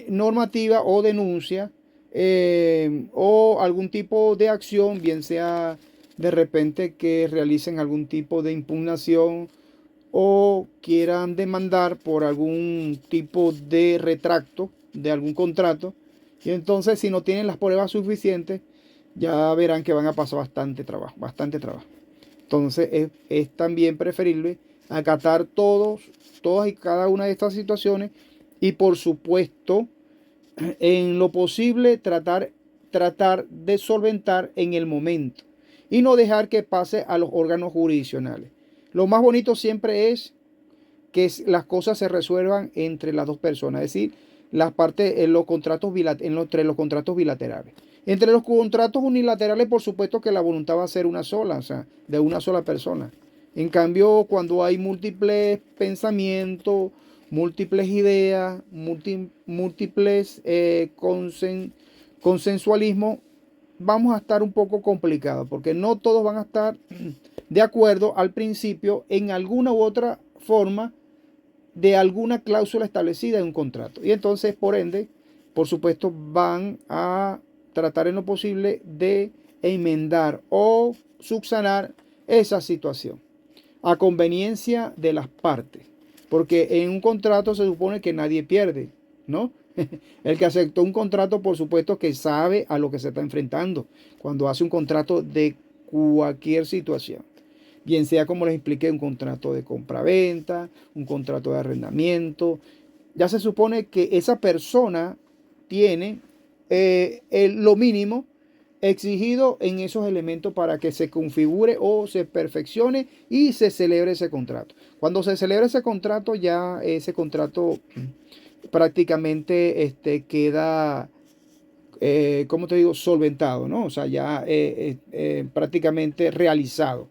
normativa o denuncia o algún tipo de acción, bien sea de repente que realicen algún tipo de impugnación o quieran demandar por algún tipo de retracto de algún contrato. Y entonces si no tienen las pruebas suficientes, ya verán que van a pasar bastante trabajo, bastante trabajo. Entonces es también preferible acatar todas y cada una de estas situaciones y por supuesto en lo posible tratar de solventar en el momento y no dejar que pase a los órganos jurisdiccionales. Lo más bonito siempre es que las cosas se resuelvan entre las dos personas, es decir, las partes en los contratos entre los contratos bilaterales. Entre los contratos unilaterales, por supuesto que la voluntad va a ser una sola, o sea, de una sola persona. En cambio, cuando hay múltiples pensamientos, múltiples ideas, múltiples consensualismo, vamos a estar un poco complicados, porque no todos van a estar de acuerdo al principio en alguna u otra forma de alguna cláusula establecida en un contrato. Y entonces, por ende, por supuesto, van a tratar en lo posible de enmendar o subsanar esa situación a conveniencia de las partes. Porque en un contrato se supone que nadie pierde, ¿no? El que aceptó un contrato, por supuesto, que sabe a lo que se está enfrentando cuando hace un contrato de cualquier situación. Bien sea, como les expliqué, un contrato de compra-venta, un contrato de arrendamiento. Ya se supone que esa persona tiene lo mínimo exigido en esos elementos para que se configure o se perfeccione y se celebre ese contrato. Cuando se celebra ese contrato, ya ese contrato prácticamente queda, ¿cómo te digo?, solventado, ¿no? O sea, ya prácticamente realizado.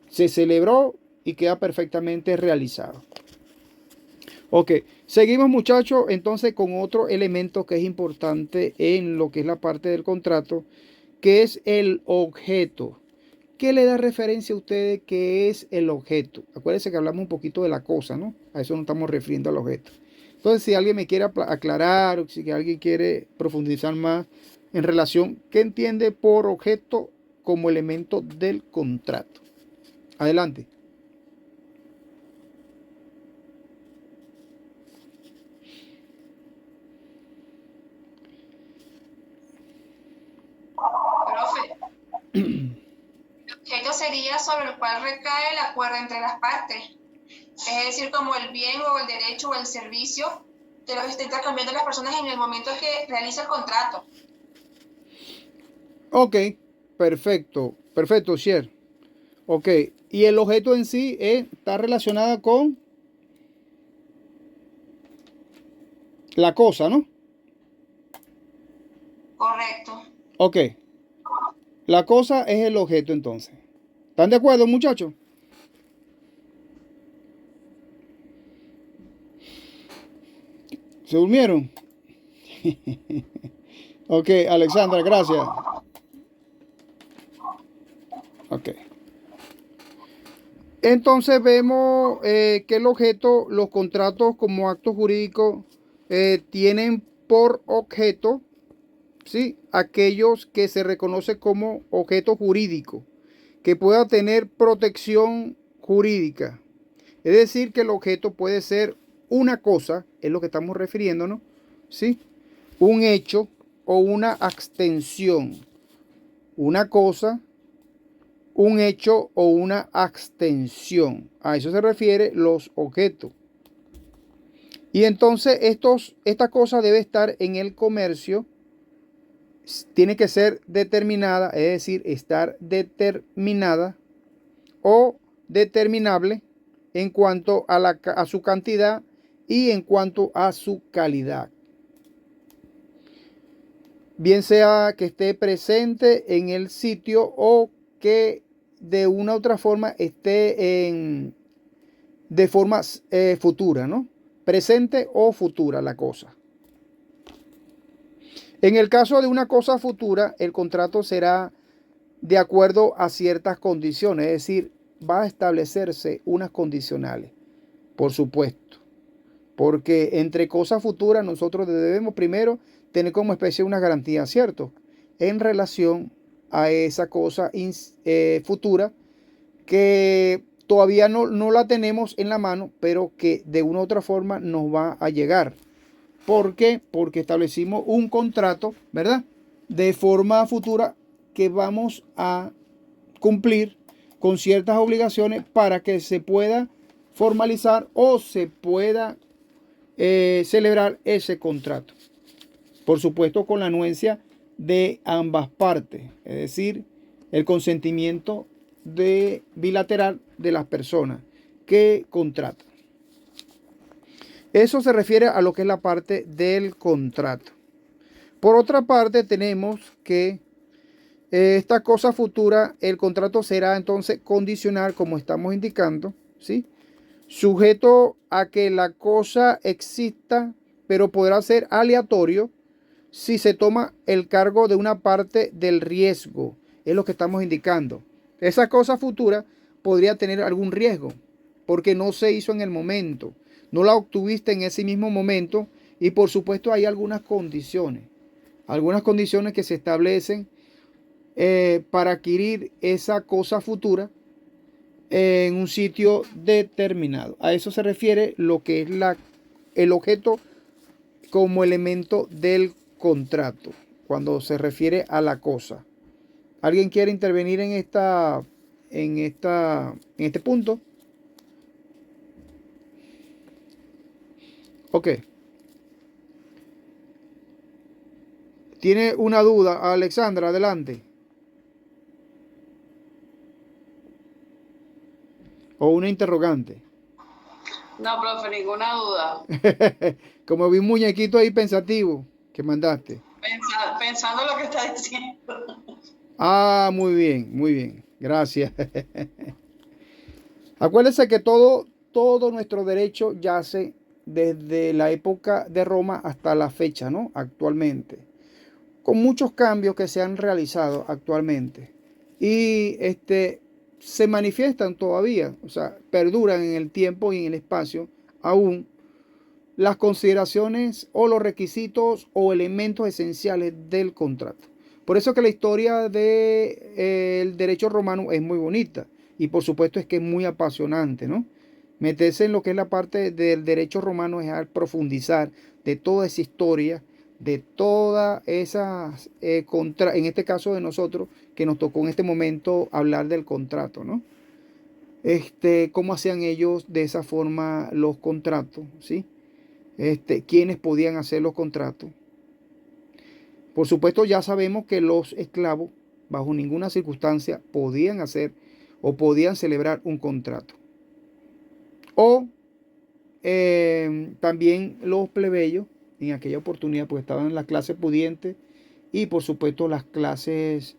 Se celebró y queda perfectamente realizado. Ok, seguimos muchachos entonces con otro elemento que es importante en lo que es la parte del contrato, que es el objeto. ¿Qué le da referencia a ustedes qué es el objeto? Acuérdense que hablamos un poquito de la cosa, ¿no? A eso nos estamos refiriendo al objeto. Entonces, si alguien me quiere aclarar o si alguien quiere profundizar más en relación, ¿qué entiende por objeto como elemento del contrato? Adelante. Profe, el objeto sería sobre el cual recae el acuerdo entre las partes. Es decir, como el bien o el derecho o el servicio que los está intercambiando las personas en el momento que realiza el contrato. Ok, perfecto, Sher. Ok, y el objeto en sí está relacionado con la cosa, ¿no? Correcto. Ok, la cosa es el objeto entonces. ¿Están de acuerdo, muchachos? ¿Se durmieron? Ok, Alexandra, gracias. Ok. Entonces vemos que el objeto, los contratos como actos jurídicos tienen por objeto, ¿sí?, aquellos que se reconoce como objeto jurídico, que pueda tener protección jurídica. Es decir, que el objeto puede ser una cosa, es lo que estamos refiriéndonos, ¿sí?, un hecho o una abstención. Una cosa un hecho o una abstención. A eso se refiere los objetos. Y entonces esta cosa debe estar en el comercio, tiene que ser determinada, es decir, estar determinada o determinable en cuanto a su cantidad y en cuanto a su calidad. Bien sea que esté presente en el sitio o que de una u otra forma esté de forma futura, ¿no? Presente o futura la cosa. En el caso de una cosa futura, el contrato será de acuerdo a ciertas condiciones, es decir, va a establecerse unas condicionales, por supuesto, porque entre cosas futuras nosotros debemos primero tener como especie una garantía, ¿cierto? En relación a esa cosa futura que todavía no la tenemos en la mano, pero que de una u otra forma nos va a llegar. ¿Por qué? Porque establecimos un contrato, ¿verdad? De forma futura que vamos a cumplir con ciertas obligaciones para que se pueda formalizar o se pueda celebrar ese contrato. Por supuesto, con la anuencia de ambas partes, es decir, el consentimiento bilateral de las personas que contratan. Eso se refiere a lo que es la parte del contrato. Por otra parte, tenemos que esta cosa futura, el contrato será entonces condicional, como estamos indicando, ¿sí? Sujeto a que la cosa exista, pero podrá ser aleatorio si se toma el cargo de una parte del riesgo. Es lo que estamos indicando. Esa cosa futura podría tener algún riesgo, porque no se hizo en el momento. No la obtuviste en ese mismo momento y por supuesto hay algunas condiciones que se establecen para adquirir esa cosa futura en un sitio determinado. A eso se refiere lo que es el objeto como elemento del contrato, cuando se refiere a la cosa. ¿Alguien quiere intervenir en este punto? Ok. ¿Tiene una duda, Alexandra? Adelante. ¿O una interrogante? No, profe, ninguna duda. Como vi un muñequito ahí pensativo que mandaste. Pensando lo que está diciendo. Ah, muy bien. Gracias. Acuérdense que todo nuestro derecho yace desde la época de Roma hasta la fecha, ¿no? Actualmente. Con muchos cambios que se han realizado actualmente. Y se manifiestan todavía, o sea, perduran en el tiempo y en el espacio aún las consideraciones o los requisitos o elementos esenciales del contrato. Por eso que la historia del derecho romano es muy bonita y por supuesto es que es muy apasionante, ¿no? Meterse en lo que es la parte del derecho romano es al profundizar de toda esa historia, de todas esas, en este caso de nosotros, que nos tocó en este momento hablar del contrato, ¿no? Cómo hacían ellos de esa forma los contratos, ¿sí? Quiénes podían hacer los contratos. Por supuesto, ya sabemos que los esclavos, bajo ninguna circunstancia, podían hacer o podían celebrar un contrato. O también los plebeyos, en aquella oportunidad, pues estaban en las clases pudientes y por supuesto las clases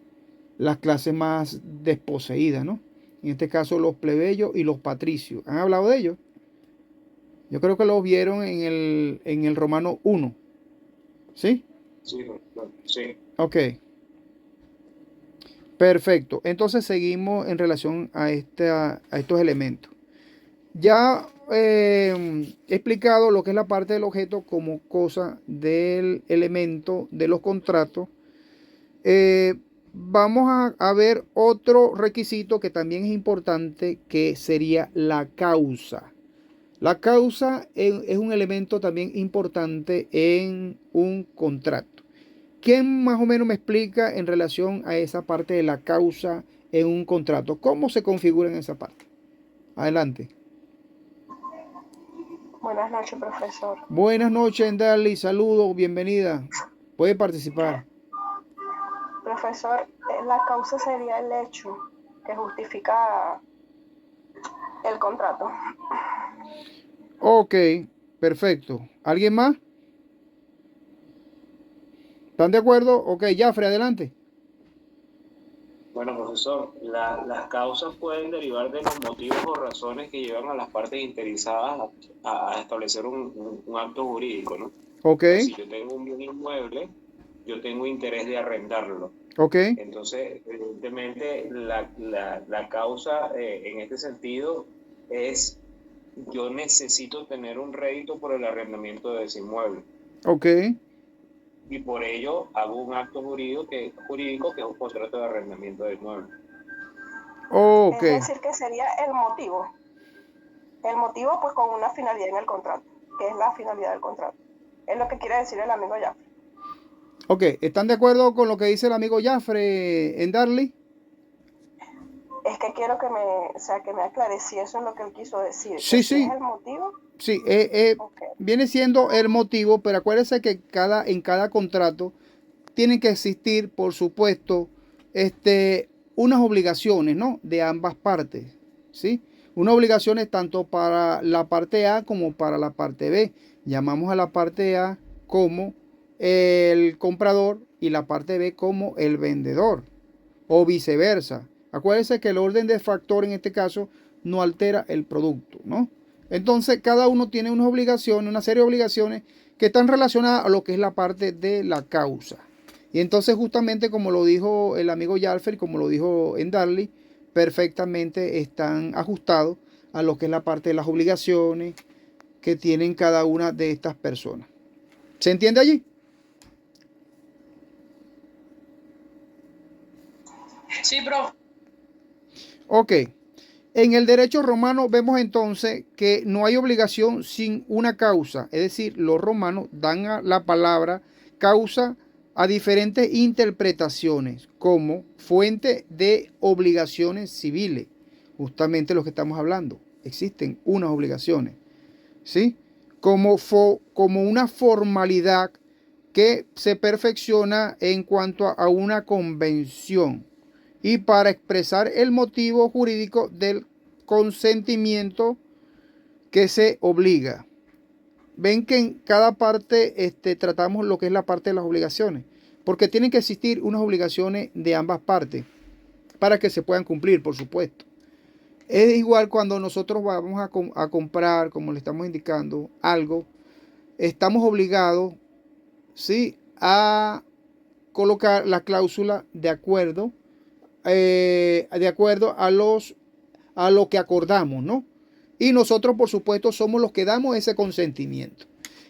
más desposeídas, ¿no? En este caso los plebeyos y los patricios. ¿Han hablado de ellos? Yo creo que lo vieron en el Romano 1. ¿Sí? Sí. Ok. Perfecto. Entonces seguimos en relación a estos elementos. Ya he explicado lo que es la parte del objeto como cosa del elemento de los contratos. Vamos a ver otro requisito que también es importante, que sería la causa. La causa es un elemento también importante en un contrato. ¿Quién más o menos me explica en relación a esa parte de la causa en un contrato. ¿Cómo se configura en esa parte? Adelante. Buenas noches, profesor. Buenas noches, Endali. Saludos, bienvenida. Puede participar. Profesor, la causa sería el hecho que justifica el contrato. Ok, perfecto. ¿Alguien más? ¿Están de acuerdo? Ok, Jafre, adelante. Bueno, profesor, las causas pueden derivar de los motivos o razones que llevan a las partes interesadas a establecer un acto jurídico, ¿no? Ok, Si yo tengo un bien inmueble, yo tengo interés de arrendarlo. ok, Entonces, evidentemente, la causa en este sentido es: yo necesito tener un rédito por el arrendamiento de ese inmueble. ok, Y por ello hago un acto jurídico que es un contrato de arrendamiento del inmueble. ok. Es decir, que sería el motivo. El motivo, pues, con una finalidad en el contrato, que es la finalidad del contrato. Es lo que quiere decir el amigo Jafre. Ok, ¿están de acuerdo con lo que dice el amigo Jafre, Endarli? Es que quiero que me aclare si eso es lo que él quiso decir. Sí, Que sí. si es el motivo. Sí, Ok. viene siendo el motivo, pero acuérdense que en cada contrato tienen que existir, por supuesto, unas obligaciones, ¿no? De ambas partes, ¿sí? Unas obligaciones tanto para la parte A como para la parte B. Llamamos a la parte A como el comprador y la parte B como el vendedor, o viceversa. Acuérdense que el orden de factor en este caso no altera el producto, ¿no? Entonces, cada uno tiene unas obligaciones, una serie de obligaciones que están relacionadas a lo que es la parte de la causa. Y entonces, justamente como lo dijo el amigo Jalfer, como lo dijo Endarli, perfectamente están ajustados a lo que es la parte de las obligaciones que tienen cada una de estas personas. ¿Se entiende allí? Sí, profe. Ok. En el derecho romano vemos entonces que no hay obligación sin una causa. Es decir, los romanos dan a la palabra causa a diferentes interpretaciones como fuente de obligaciones civiles. Justamente lo que estamos hablando. Existen unas obligaciones, ¿sí? Como una formalidad que se perfecciona en cuanto a una convención y para expresar el motivo jurídico del consentimiento que se obliga. Ven que en cada parte tratamos lo que es la parte de las obligaciones, porque tienen que existir unas obligaciones de ambas partes para que se puedan cumplir, por supuesto. Es igual cuando nosotros vamos a comprar, como le estamos indicando, algo, estamos obligados, ¿sí?, a colocar la cláusula de acuerdo a lo que acordamos, ¿no? Y nosotros, por supuesto, somos los que damos ese consentimiento.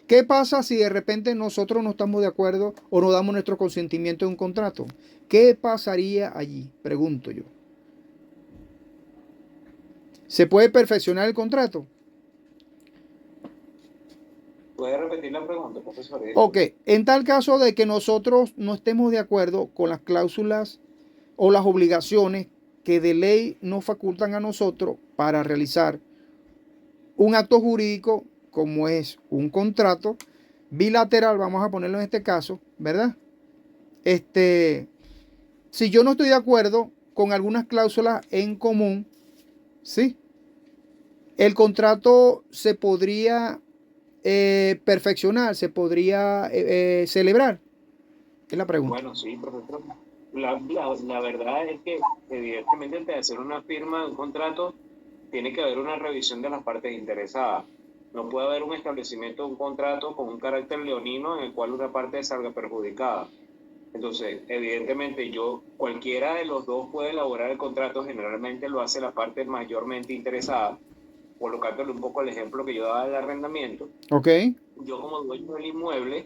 ¿Qué pasa si de repente nosotros no estamos de acuerdo o no damos nuestro consentimiento en un contrato? ¿Qué pasaría allí? Pregunto yo. ¿Se puede perfeccionar el contrato? ¿Puede repetir la pregunta, profesor? Ok, en tal caso de que nosotros no estemos de acuerdo con las cláusulas o las obligaciones que de ley nos facultan a nosotros para realizar un acto jurídico como es un contrato bilateral, vamos a ponerlo en este caso, ¿verdad? Si yo no estoy de acuerdo con algunas cláusulas en común, ¿sí?, el contrato se podría perfeccionar, se podría celebrar. Es la pregunta. Bueno, sí, profesor. La verdad es que, evidentemente, antes de hacer una firma de un contrato, tiene que haber una revisión de las partes interesadas. No puede haber un establecimiento de un contrato con un carácter leonino en el cual una parte salga perjudicada. Entonces, evidentemente, cualquiera de los dos puede elaborar el contrato, generalmente lo hace la parte mayormente interesada, colocándole un poco el ejemplo que yo daba del arrendamiento. Ok. Yo, como dueño del inmueble,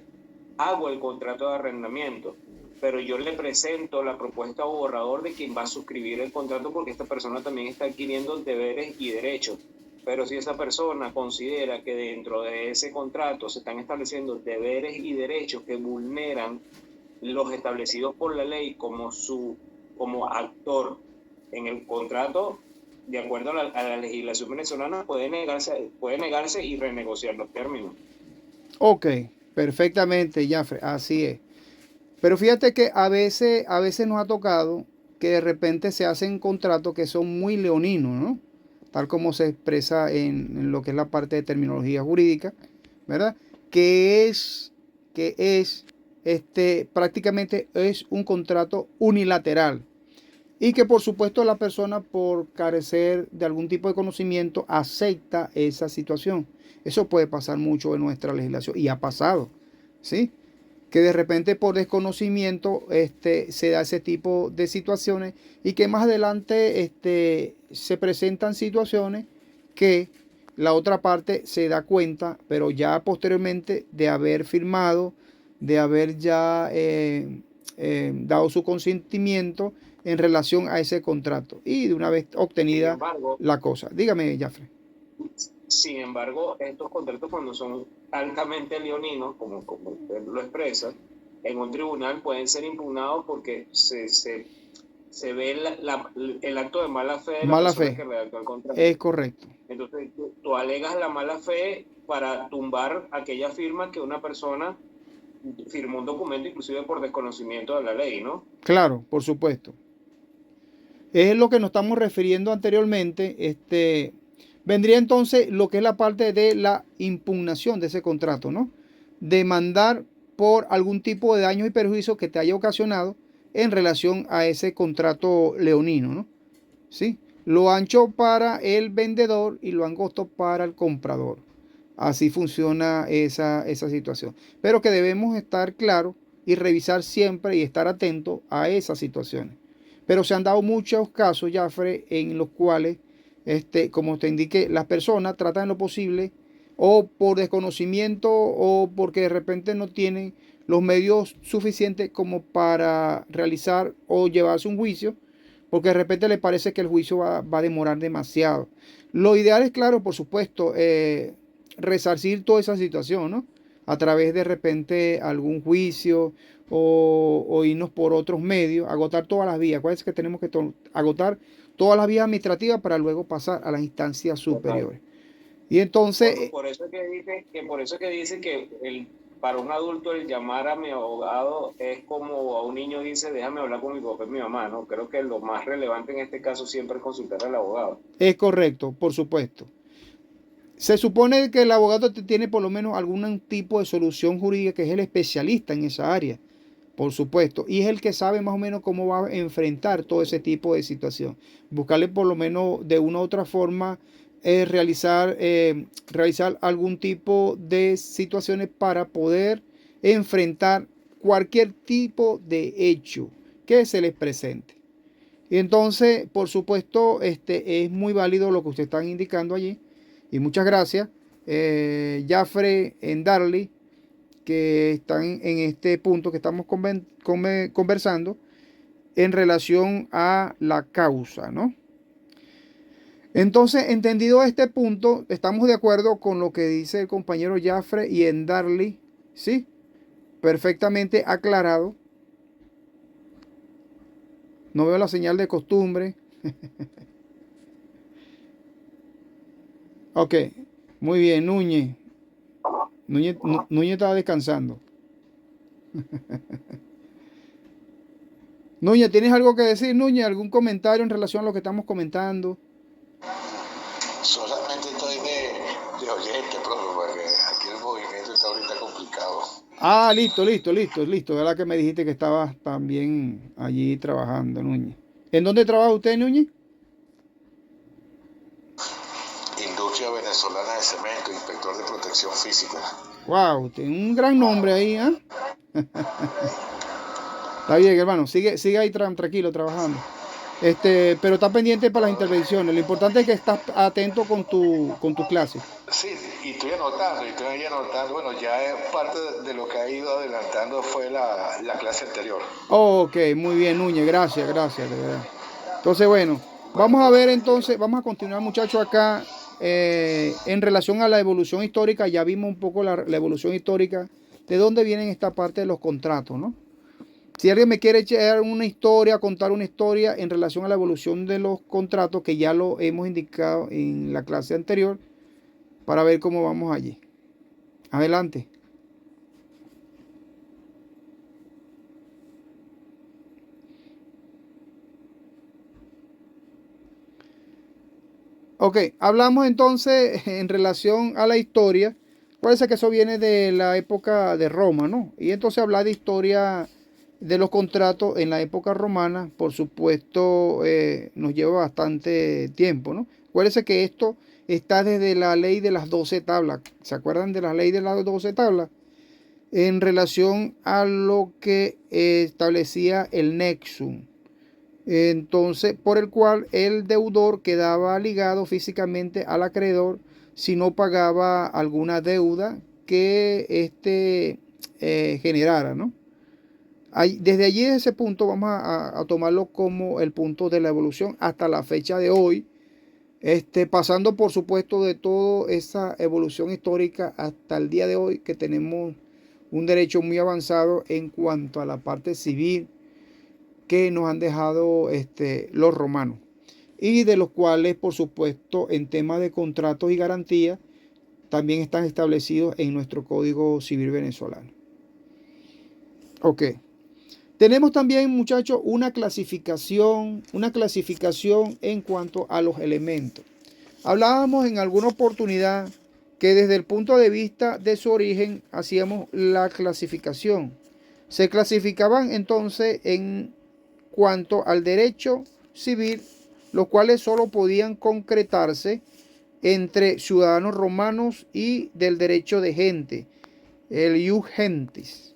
hago el contrato de arrendamiento, pero yo le presento la propuesta o borrador de quien va a suscribir el contrato, porque esta persona también está adquiriendo deberes y derechos. Pero si esa persona considera que dentro de ese contrato se están estableciendo deberes y derechos que vulneran los establecidos por la ley como actor en el contrato, de acuerdo a la legislación venezolana, puede negarse y renegociar los términos. Ok, perfectamente, Jafre, así es. Pero fíjate que a veces nos ha tocado que de repente se hacen contratos que son muy leoninos, ¿no? Tal como se expresa en lo que es la parte de terminología jurídica, ¿verdad? Prácticamente es un contrato unilateral. Y que por supuesto la persona, por carecer de algún tipo de conocimiento, acepta esa situación. Eso puede pasar mucho en nuestra legislación y ha pasado, ¿sí? Que de repente por desconocimiento se da ese tipo de situaciones y que más adelante se presentan situaciones que la otra parte se da cuenta, pero ya posteriormente de haber firmado, de haber ya dado su consentimiento en relación a ese contrato y de una vez obtenida la cosa. Dígame, Jafre. Sin embargo, estos contratos cuando son altamente leoninos, como usted lo expresa, en un tribunal pueden ser impugnados porque se ve el acto de mala fe de la persona que redactó el contrato. Es correcto. Entonces, tú alegas la mala fe para tumbar aquella firma que una persona firmó un documento inclusive por desconocimiento de la ley, ¿no? Claro, por supuesto. Es lo que nos estamos refiriendo anteriormente. Vendría entonces lo que es la parte de la impugnación de ese contrato, ¿no? Demandar por algún tipo de daños y perjuicios que te haya ocasionado en relación a ese contrato leonino, ¿no? ¿Sí? Lo ancho para el vendedor y lo angosto para el comprador. Así funciona esa situación. Pero que debemos estar claros y revisar siempre y estar atentos a esas situaciones. Pero se han dado muchos casos, Jafre, en los cuales, como te indiqué, las personas tratan lo posible o por desconocimiento o porque de repente no tienen los medios suficientes como para realizar o llevarse un juicio, porque de repente le parece que el juicio va a demorar demasiado. Lo ideal es, claro, por supuesto, resarcir toda esa situación, ¿no? A través de repente algún juicio o irnos por otros medios, agotar todas las vías. Acuérdense que tenemos que agotar todas las vías administrativas para luego pasar a las instancias superiores. Y entonces... Por eso que dice que para un adulto el llamar a mi abogado es como a un niño dice, déjame hablar con mi papá y mi mamá, ¿no? Creo que lo más relevante en este caso siempre es consultar al abogado. Es correcto, por supuesto. Se supone que el abogado tiene por lo menos algún tipo de solución jurídica, que es el especialista en esa área, por supuesto, y es el que sabe más o menos cómo va a enfrentar todo ese tipo de situación. Buscarle por lo menos de una u otra forma realizar algún tipo de situaciones para poder enfrentar cualquier tipo de hecho que se les presente. Y entonces, por supuesto, es muy válido lo que ustedes están indicando allí. Y muchas gracias, Jafre y Darly, que están en este punto que estamos conversando en relación a la causa, ¿no? Entonces, entendido este punto, estamos de acuerdo con lo que dice el compañero Jafre y Darly, ¿sí? Perfectamente aclarado. No veo la señal de costumbre. Ok, muy bien, Núñez. Núñez estaba descansando. Núñez, ¿tienes algo que decir, Núñez? ¿Algún comentario en relación a lo que estamos comentando? Solamente estoy de oyente, profe, porque aquí el movimiento está ahorita complicado. Ah, listo. ¿Verdad que me dijiste que estabas también allí trabajando, Núñez? ¿En dónde trabaja usted, Núñez? Industria Venezolana de Cemento, inspector de protección física. Wow, tiene un gran nombre ahí, ¿eh? Está bien, hermano, sigue ahí tranquilo trabajando. Pero está pendiente para las intervenciones. Lo importante es que estás atento con tu clase. Sí, y estoy anotando. Bueno, ya parte de lo que ha ido adelantando fue la clase anterior. Ok, muy bien, Núñez, gracias, de verdad. Entonces, bueno, vamos a ver entonces, vamos a continuar, muchachos, acá en relación a la evolución histórica. Ya vimos un poco la evolución histórica, de dónde vienen esta parte de los contratos, ¿no? Si alguien me quiere echar una historia, contar una historia en relación a la evolución de los contratos, que ya lo hemos indicado en la clase anterior, para ver cómo vamos allí. Adelante. Ok, hablamos entonces en relación a la historia. Parece que eso viene de la época de Roma, ¿no? Y entonces hablar de historia de los contratos en la época romana, por supuesto, nos lleva bastante tiempo, ¿no? Acuérdense que esto está desde la ley de las 12 tablas. ¿Se acuerdan de la ley de las 12 tablas? En relación a lo que establecía el nexum. Entonces, por el cual el deudor quedaba ligado físicamente al acreedor si no pagaba alguna deuda que éste generara, ¿no? Desde allí, desde ese punto, vamos a tomarlo como el punto de la evolución hasta la fecha de hoy, pasando por supuesto de toda esa evolución histórica hasta el día de hoy, que tenemos un derecho muy avanzado en cuanto a la parte civil que nos han dejado los romanos, y de los cuales, por supuesto, en temas de contratos y garantías, también están establecidos en nuestro Código Civil venezolano. Ok. Tenemos también, muchachos, una clasificación en cuanto a los elementos. Hablábamos en alguna oportunidad que desde el punto de vista de su origen hacíamos la clasificación. Se clasificaban entonces en cuanto al derecho civil, los cuales solo podían concretarse entre ciudadanos romanos, y del derecho de gente, el ius gentis,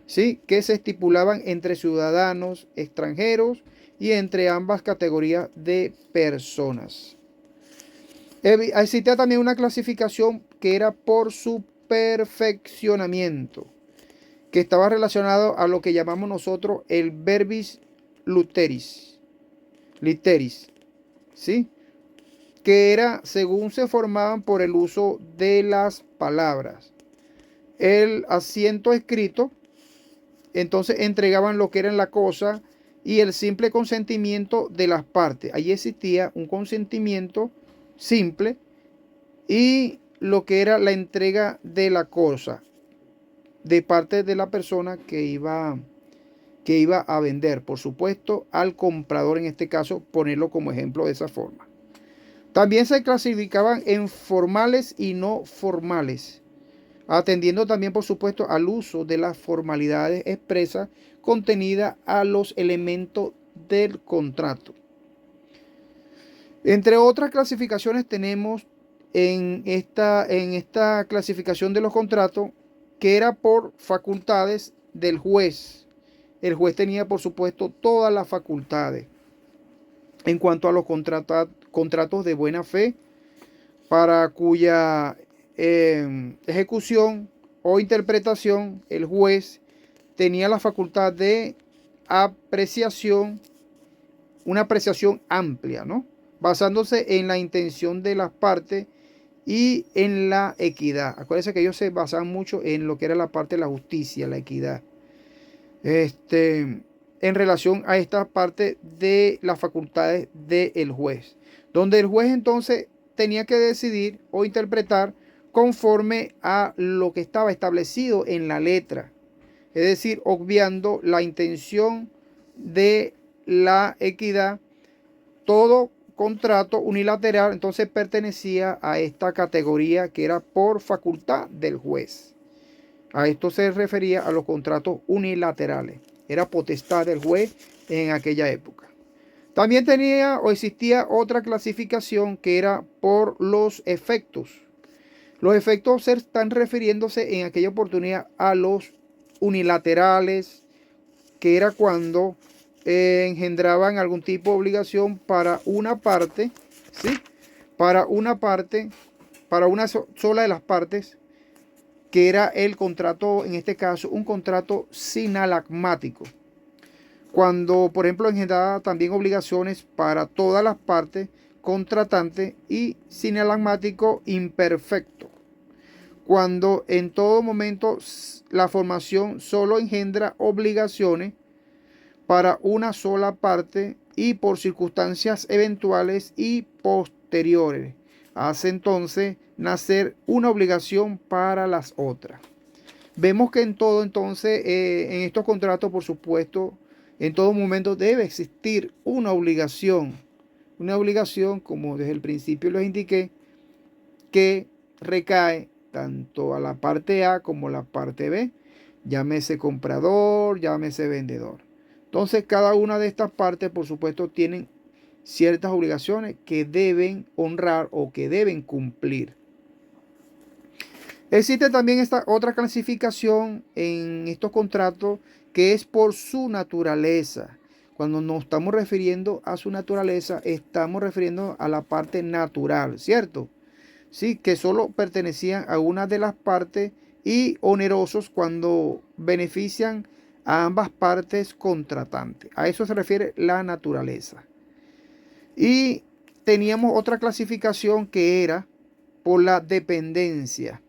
¿sí? Que se estipulaban entre ciudadanos extranjeros y entre ambas categorías de personas. Existía también una clasificación que era por su perfeccionamiento, que estaba relacionado a lo que llamamos nosotros el verbis literis, ¿sí? Que era según se formaban por el uso de las palabras. El asiento escrito, entonces entregaban lo que era la cosa, y el simple consentimiento de las partes. Allí existía un consentimiento simple y lo que era la entrega de la cosa de parte de la persona que iba a vender, por supuesto, al comprador, en este caso, ponerlo como ejemplo de esa forma. También se clasificaban en formales y no formales, atendiendo también, por supuesto, al uso de las formalidades expresas contenidas a los elementos del contrato. Entre otras clasificaciones tenemos en esta clasificación de los contratos, que era por facultades del juez. El juez tenía, por supuesto, todas las facultades en cuanto a los contratos de buena fe, para cuya ejecución o interpretación el juez tenía la facultad de apreciación, una apreciación amplia, ¿no? Basándose en la intención de las partes y en la equidad. Acuérdense que ellos se basaban mucho en lo que era la parte de la justicia, la equidad. En relación a esta parte de las facultades del juez, donde el juez entonces tenía que decidir o interpretar conforme a lo que estaba establecido en la letra, es decir, obviando la intención de la equidad. Todo contrato unilateral entonces pertenecía a esta categoría que era por facultad del juez. A esto se refería a los contratos unilaterales. Era potestad del juez en aquella época. También tenía o existía otra clasificación que era por los efectos. Los efectos están refiriéndose en aquella oportunidad a los unilaterales, que era cuando engendraban algún tipo de obligación para una parte, ¿sí? Para una sola de las partes, que era el contrato, en este caso, un contrato sinalagmático. Cuando, por ejemplo, engendraba también obligaciones para todas las partes contratantes, y sinalagmático imperfecto, cuando en todo momento la formación solo engendra obligaciones para una sola parte y por circunstancias eventuales y posteriores. Hace entonces nacer una obligación para las otras. Vemos que en todo entonces, en estos contratos, por supuesto, en todo momento debe existir una obligación. Una obligación, como desde el principio les indiqué, que recae tanto a la parte A como a la parte B. Llámese comprador, llámese vendedor. Entonces, cada una de estas partes, por supuesto, tienen ciertas obligaciones que deben honrar o que deben cumplir. Existe también esta otra clasificación en estos contratos que es por su naturaleza. Cuando nos estamos refiriendo a su naturaleza, estamos refiriendo a la parte natural, ¿cierto? Sí, que solo pertenecían a una de las partes y onerosos cuando benefician a ambas partes contratantes. A eso se refiere la naturaleza. Y teníamos otra clasificación que era por la dependencia.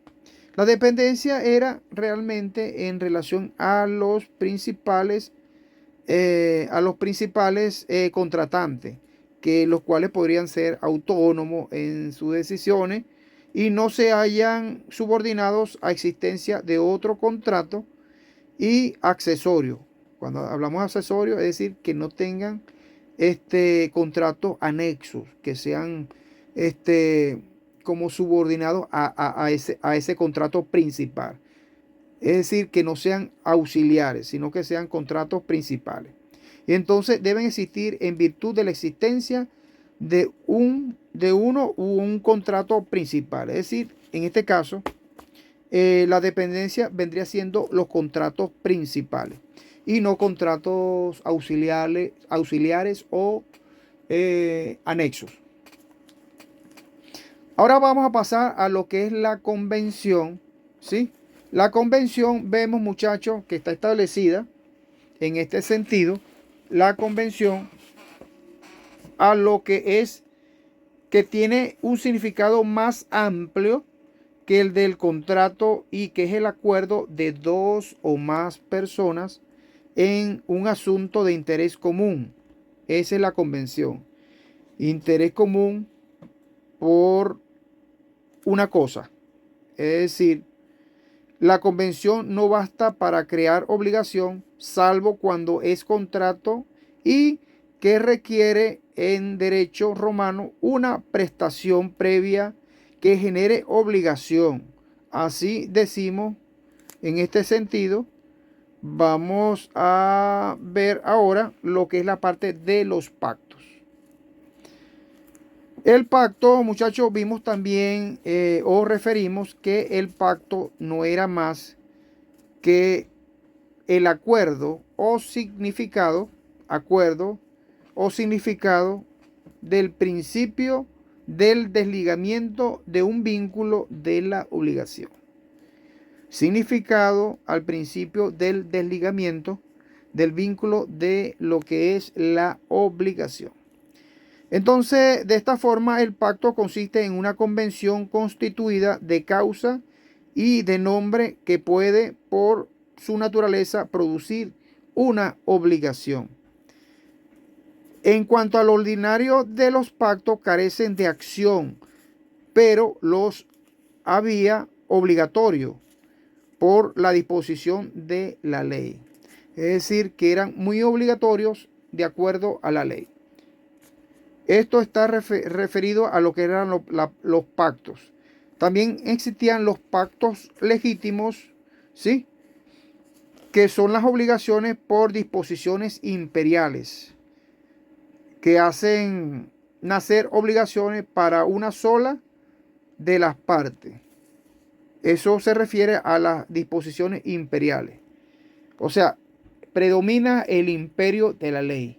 La dependencia era realmente en relación a los principales contratantes, que los cuales podrían ser autónomos en sus decisiones y no se hayan subordinados a existencia de otro contrato y accesorio. Cuando hablamos de accesorio, es decir, que no tengan contratos anexos, que sean como subordinados a ese contrato principal. Es decir, que no sean auxiliares, sino que sean contratos principales. Y entonces deben existir en virtud de la existencia de uno u un contrato principal. Es decir, en este caso, la dependencia vendría siendo los contratos principales y no contratos auxiliares o anexos. Ahora vamos a pasar a lo que es la convención, ¿sí? La convención, vemos, muchachos, que está establecida en este sentido. La convención a lo que es que tiene un significado más amplio que el del contrato y que es el acuerdo de dos o más personas en un asunto de interés común. Esa es la convención. Interés común por una cosa. Es decir, la convención no basta para crear obligación, salvo cuando es contrato y que requiere en derecho romano una prestación previa que genere obligación. Así decimos, en este sentido, vamos a ver ahora lo que es la parte de los pactos. El pacto, muchachos, vimos también o referimos que el pacto no era más que el acuerdo o significado del principio del desligamiento de un vínculo de la obligación. Significado al principio del desligamiento del vínculo de lo que es la obligación. Entonces, de esta forma, el pacto consiste en una convención constituida de causa y de nombre que puede, por su naturaleza, producir una obligación. En cuanto al ordinario de los pactos, carecen de acción, pero los había obligatorio por la disposición de la ley. Es decir, que eran muy obligatorios de acuerdo a la ley. Esto está referido a lo que eran los pactos. También existían los pactos legítimos, ¿sí? Que son las obligaciones por disposiciones imperiales, que hacen nacer obligaciones para una sola de las partes. Eso se refiere a las disposiciones imperiales. O sea, predomina el imperio de la ley.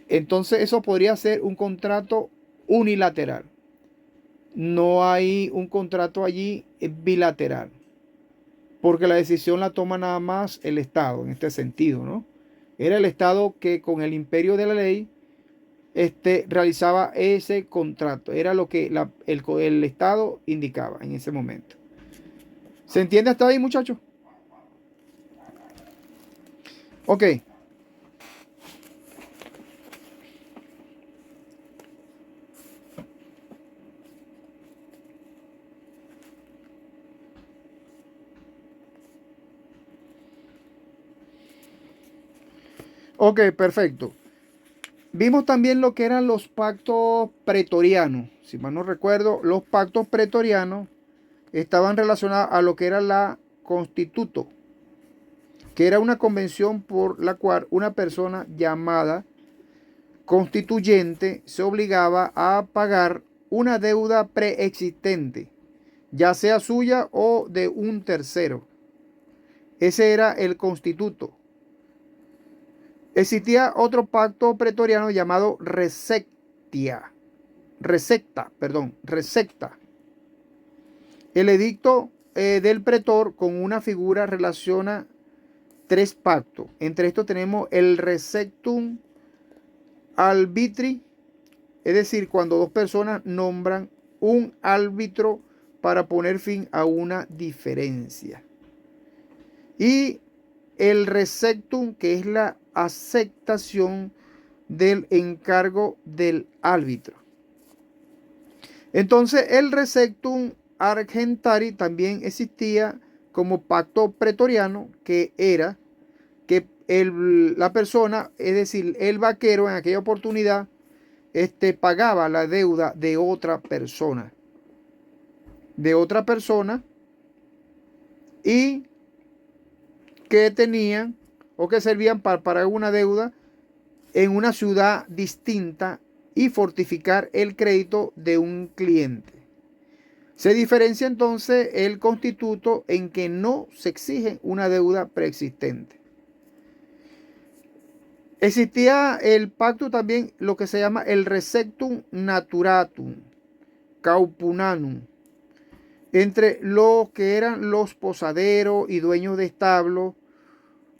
Entonces eso podría ser un contrato unilateral. No hay un contrato allí bilateral, porque la decisión la toma nada más el Estado en este sentido, ¿no? Era el Estado que con el imperio de la ley realizaba ese contrato. Era lo que el Estado indicaba en ese momento. ¿Se entiende hasta ahí, muchachos? Ok. Ok, perfecto. Vimos también lo que eran los pactos pretorianos. Si mal no recuerdo, los pactos pretorianos estaban relacionados a lo que era la Constituto, que era una convención por la cual una persona llamada constituyente se obligaba a pagar una deuda preexistente, ya sea suya o de un tercero. Ese era el Constituto. Existía otro pacto pretoriano llamado resecta. El edicto del pretor con una figura relaciona tres pactos. Entre estos tenemos el resectum arbitri, es decir, cuando dos personas nombran un árbitro para poner fin a una diferencia. Y el resectum, que es la aceptación del encargo del árbitro. Entonces, el resectum argentari también existía como pacto pretoriano, que era que la persona, es decir, el vaquero en aquella oportunidad, pagaba la deuda de otra persona. Y que tenían o que servían para pagar una deuda en una ciudad distinta y fortificar el crédito de un cliente. Se diferencia entonces el constituto en que no se exige una deuda preexistente. Existía el pacto también, lo que se llama el resectum naturatum caupunanum, entre los que eran los posaderos y dueños de establos,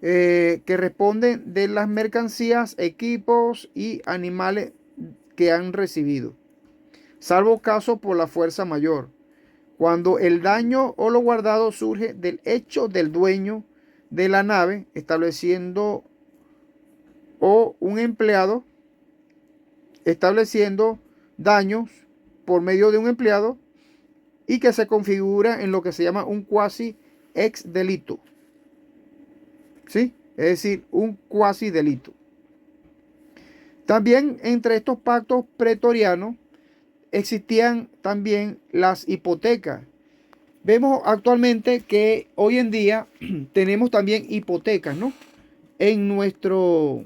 que responden de las mercancías, equipos y animales que han recibido, salvo caso por la fuerza mayor, cuando el daño o lo guardado surge del hecho del dueño de la nave, estableciendo o un empleado, estableciendo daños por medio de un empleado y que se configura en lo que se llama un quasi ex delito. ¿Sí? Es decir, un cuasi delito. También entre estos pactos pretorianos existían también las hipotecas. Vemos actualmente que hoy en día tenemos también hipotecas, ¿no? En nuestro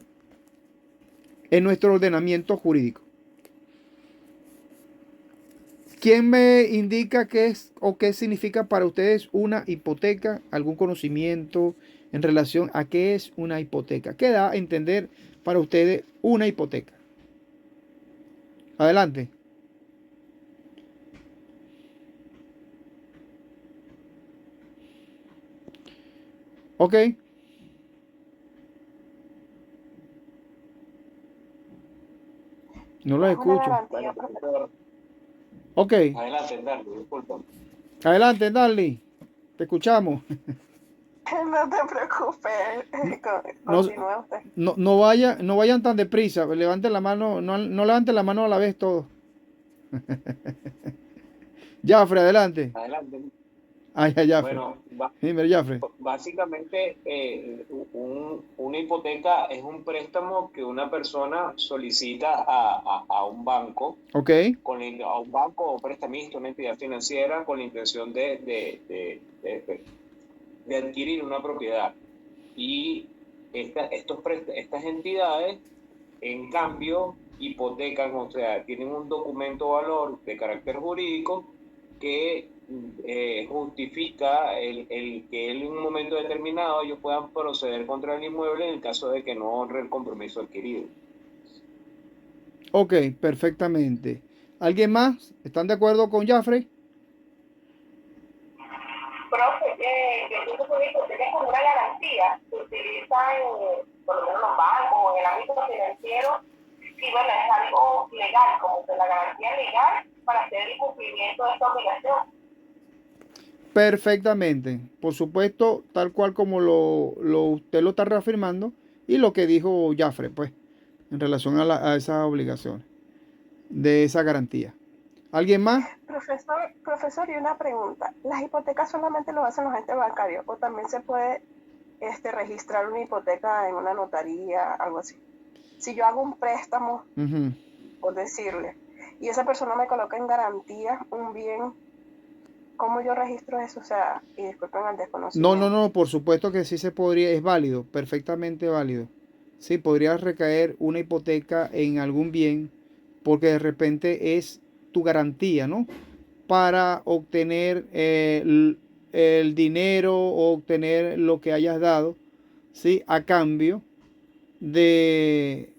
ordenamiento jurídico. ¿Quién me indica qué es o qué significa para ustedes una hipoteca? ¿Algún conocimiento en relación a qué es una hipoteca? ¿Qué da a entender para ustedes una hipoteca? Adelante. Ok. No lo escucho. Ok. Adelante, Darly, disculpa. Adelante, Darly. Te escuchamos. No te preocupes, continúe usted. No vayan tan deprisa. Levanten la mano, no levanten la mano a la vez todos. Jafre, adelante. Adelante. Ay, Jafre. Bueno, Dime, Jafre. básicamente una hipoteca es un préstamo que una persona solicita a un banco, Ok. a un banco o prestamista, una entidad financiera, con la intención de adquirir una propiedad. Y estas entidades, en cambio, hipotecan, o sea, tienen un documento valor de carácter jurídico que justifica el que en un momento determinado ellos puedan proceder contra el inmueble en el caso de que no honre el compromiso adquirido. Ok, perfectamente. ¿Alguien más? ¿Están de acuerdo con Jafre? Profe, yo pienso que una hipoteca es como una garantía que utilizan por lo menos los bancos o en el ámbito financiero. Y bueno, es algo legal, como que la garantía legal para hacer el cumplimiento de esta obligación. Perfectamente. Por supuesto, tal cual como usted lo está reafirmando y lo que dijo Jafre, pues, en relación a esas obligaciones de esa garantía. ¿Alguien más? Profesor, y una pregunta. ¿Las hipotecas solamente lo hacen los agentes bancarios o también se puede registrar una hipoteca en una notaría, algo así. Si yo hago un préstamo, por decirle, y esa persona me coloca en garantía un bien, ¿cómo yo registro eso? O sea, y disculpen el desconocimiento. No, por supuesto que sí se podría, es válido, perfectamente válido. Sí, podría recaer una hipoteca en algún bien porque de repente es tu garantía, ¿no? Para obtener el dinero o obtener lo que hayas dado, ¿sí? A cambio de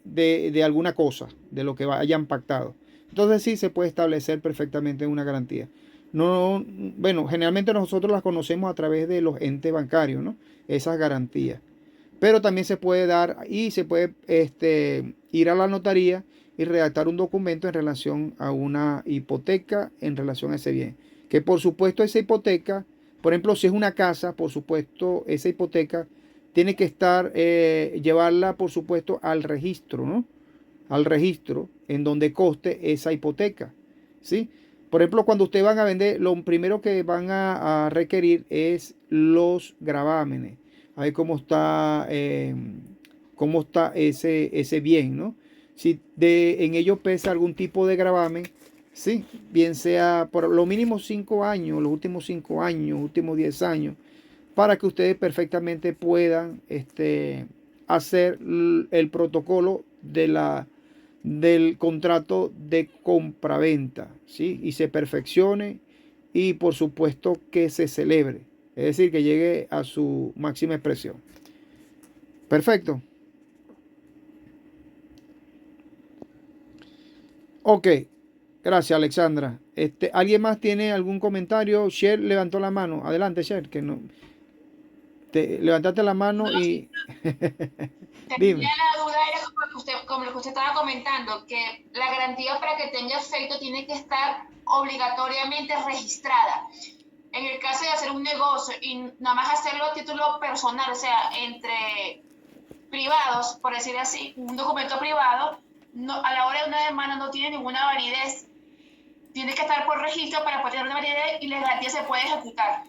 alguna cosa, de lo que hayan pactado. Entonces sí se puede establecer perfectamente una garantía. No, bueno, generalmente nosotros las conocemos a través de los entes bancarios, ¿no? Esas garantías. Pero también se puede dar y se puede ir a la notaría y redactar un documento en relación a una hipoteca en relación a ese bien. Que por supuesto esa hipoteca, por ejemplo, si es una casa, por supuesto esa hipoteca tiene que estar, llevarla por supuesto al registro, ¿no? Al registro en donde coste esa hipoteca, ¿sí? Por ejemplo, cuando ustedes van a vender, lo primero que van a requerir es los gravámenes. A ver cómo está ese bien, ¿no? Si en ello pesa algún tipo de gravamen, sí, bien sea por lo mínimo 5 años, los últimos 5 años, últimos 10 años, para que ustedes perfectamente puedan hacer el protocolo del contrato de compraventa, ¿sí? Y se perfeccione y por supuesto que se celebre, es decir, que llegue a su máxima expresión. Perfecto. Ok, gracias Alexandra. ¿Alguien más tiene algún comentario? Cher levantó la mano. Adelante, Cher, que no. Levantaste la mano y dime. Tenía la duda, era como lo que usted estaba comentando, que la garantía para que tenga efecto tiene que estar obligatoriamente registrada. En el caso de hacer un negocio y nada más hacerlo a título personal, o sea, entre privados, por decir así, un documento privado, no, a la hora de una demanda no tiene ninguna validez. Tiene que estar por registro para poder tener una validez y la garantía se puede ejecutar.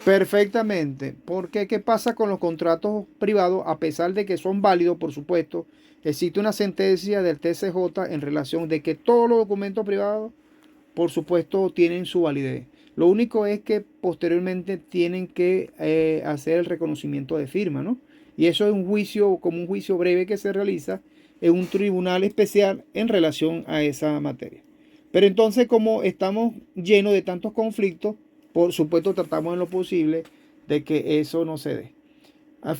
Perfectamente, porque ¿qué pasa con los contratos privados? A pesar de que son válidos, por supuesto, existe una sentencia del TCJ en relación de que todos los documentos privados, por supuesto, tienen su validez. Lo único es que posteriormente tienen que hacer el reconocimiento de firma, ¿no? Y eso es un juicio, como un juicio breve que se realiza en un tribunal especial en relación a esa materia. Pero entonces, como estamos llenos de tantos conflictos, por supuesto tratamos en lo posible de que eso no se dé.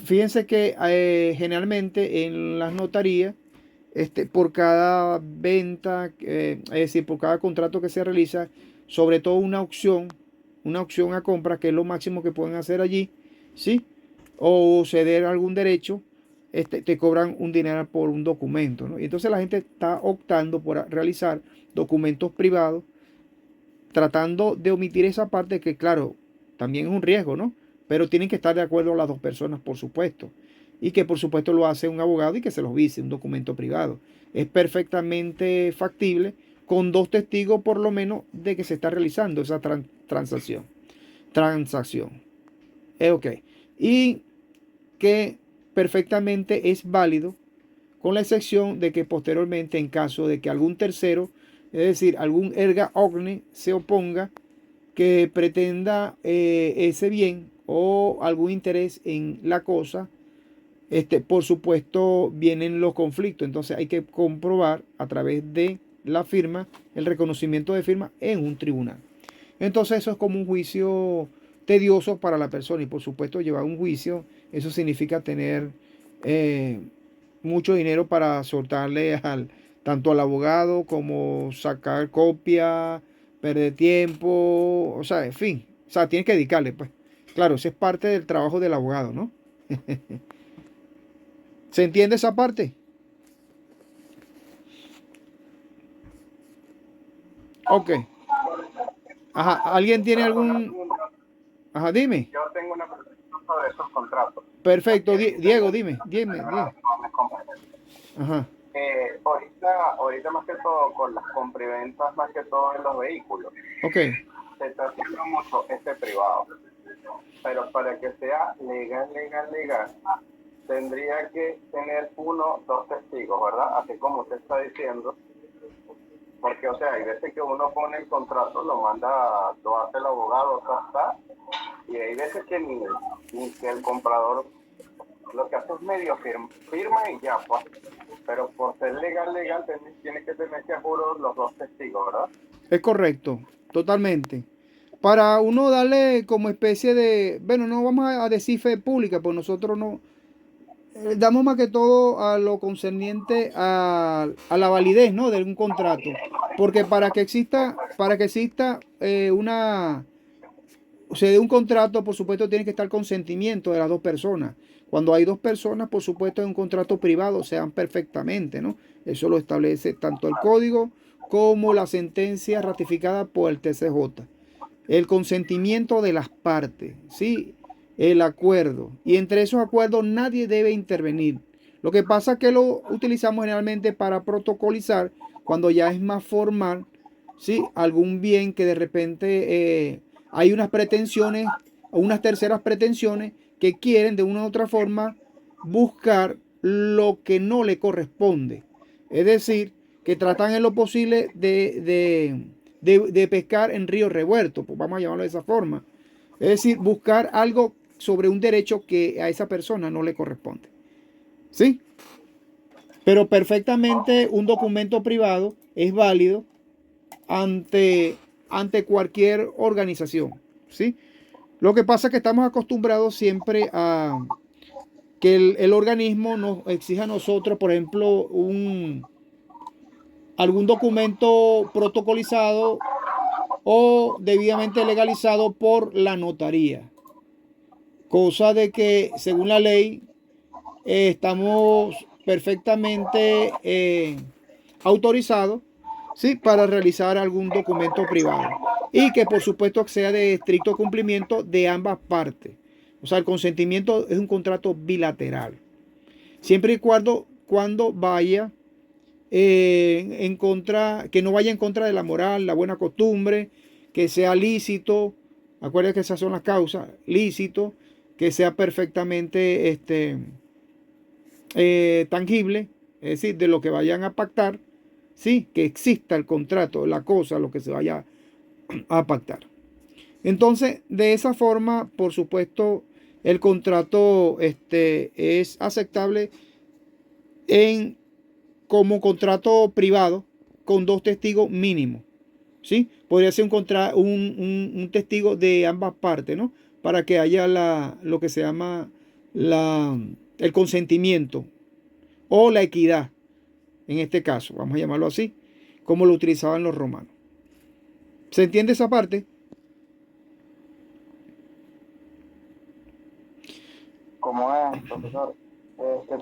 Fíjense que generalmente en las notarías, por cada venta, es decir, por cada contrato que se realiza, sobre todo una opción a compra, que es lo máximo que pueden hacer allí, ¿sí? O ceder algún derecho, te cobran un dinero por un documento, ¿no? Y entonces la gente está optando por realizar documentos privados, tratando de omitir esa parte que, claro, también es un riesgo, ¿no? Pero tienen que estar de acuerdo las dos personas, por supuesto. Y que, por supuesto, lo hace un abogado y que se los vise, un documento privado. Es perfectamente factible con 2 testigos, por lo menos, de que se está realizando esa transacción. Ok. Y que perfectamente es válido, con la excepción de que posteriormente, en caso de que algún tercero, es decir, algún erga omnes, se oponga, que pretenda ese bien o algún interés en la cosa, por supuesto vienen los conflictos. Entonces hay que comprobar a través de la firma, el reconocimiento de firma en un tribunal. Entonces eso es como un juicio tedioso para la persona, y por supuesto llevar un juicio, eso significa tener mucho dinero para soltarle tanto al abogado como sacar copia, perder tiempo, o sea, en fin, o sea, tienes que dedicarle, pues. Claro, eso es parte del trabajo del abogado, ¿no? ¿Se entiende esa parte? Ok. Ajá, ¿alguien tiene algún...? Ajá, dime. Yo tengo una pregunta sobre esos contratos. Perfecto, Diego, dime. Ajá. Ahorita más que todo con las compraventas, más que todo en los vehículos, Ok. se está haciendo mucho privado. pero para que sea legal, tendría que tener 1, 2 testigos, ¿verdad? Así como usted está diciendo. Porque, o sea, hay veces que uno pone el contrato, lo hace el abogado, está, y hay veces que ni que el comprador lo que hace es medio firma y ya, pues. Pero por ser legal, tiene que tener que juro los 2 testigos, ¿verdad? Es correcto, totalmente. Para uno darle como especie de, bueno, no vamos a decir fe pública, pues nosotros no damos más que todo a lo concerniente a la validez, ¿no? De un contrato. Porque para que exista o sea, de un contrato, por supuesto, tiene que estar el consentimiento de las 2 personas. Cuando hay 2 personas, por supuesto, en un contrato privado, sean perfectamente, ¿no? Eso lo establece tanto el código como la sentencia ratificada por el TCJ. El consentimiento de las partes, ¿sí? El acuerdo. Y entre esos acuerdos nadie debe intervenir. Lo que pasa es que lo utilizamos generalmente para protocolizar cuando ya es más formal, ¿sí? Algún bien que de repente hay unas pretensiones o unas terceras pretensiones que quieren de una u otra forma buscar lo que no le corresponde. Es decir, que tratan en lo posible de pescar en río revuelto, pues vamos a llamarlo de esa forma. Es decir, buscar algo sobre un derecho que a esa persona no le corresponde. ¿Sí? Pero perfectamente un documento privado es válido ante cualquier organización. ¿Sí? Lo que pasa es que estamos acostumbrados siempre a que el organismo nos exija a nosotros, por ejemplo, algún documento protocolizado o debidamente legalizado por la notaría. Cosa de que, según la ley, estamos perfectamente autorizados, ¿sí? Para realizar algún documento privado. Y que, por supuesto, sea de estricto cumplimiento de ambas partes. O sea, el consentimiento es un contrato bilateral. Siempre y cuando vaya en contra, que no vaya en contra de la moral, la buena costumbre, que sea lícito, acuérdense que esas son las causas, lícito, que sea perfectamente tangible, es decir, de lo que vayan a pactar, sí, que exista el contrato, la cosa, lo que se vaya a pactar. Entonces, de esa forma, por supuesto, el contrato es aceptable como contrato privado con 2 testigos mínimos. ¿Sí? Podría ser un testigo de ambas partes, ¿no? Para que haya lo que se llama el consentimiento o la equidad, en este caso, vamos a llamarlo así, como lo utilizaban los romanos. ¿Se entiende esa parte? ¿Cómo es, profesor?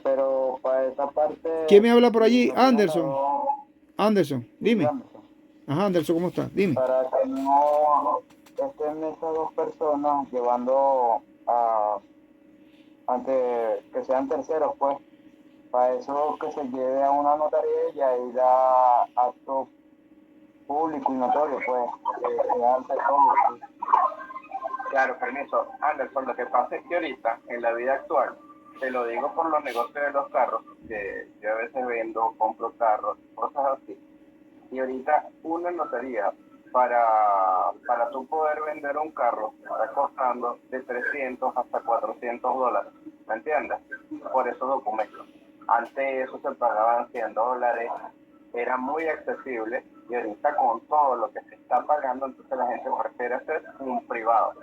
Pero para esa parte... ¿Quién me habla por allí? no tiene Anderson. razón. Anderson, dime. Anderson. Ajá, Anderson, ¿cómo estás? Dime. Para que no estén esas 2 personas llevando ante que sean terceros, pues, para eso que se lleve a una notaría y ahí da acto público y notorio, pues, que sea ante todo. Claro, permiso. Anderson, lo que pasa es que ahorita, en la vida actual, te lo digo por los negocios de los carros, que yo a veces vendo, compro carros, cosas así. Y ahorita una notaría para tú poder vender un carro está costando de 300 hasta $400, ¿me entiendes? Por esos documentos. Antes eso se pagaban $100, era muy accesible y ahorita con todo lo que se está pagando, entonces la gente prefiere hacer un privado.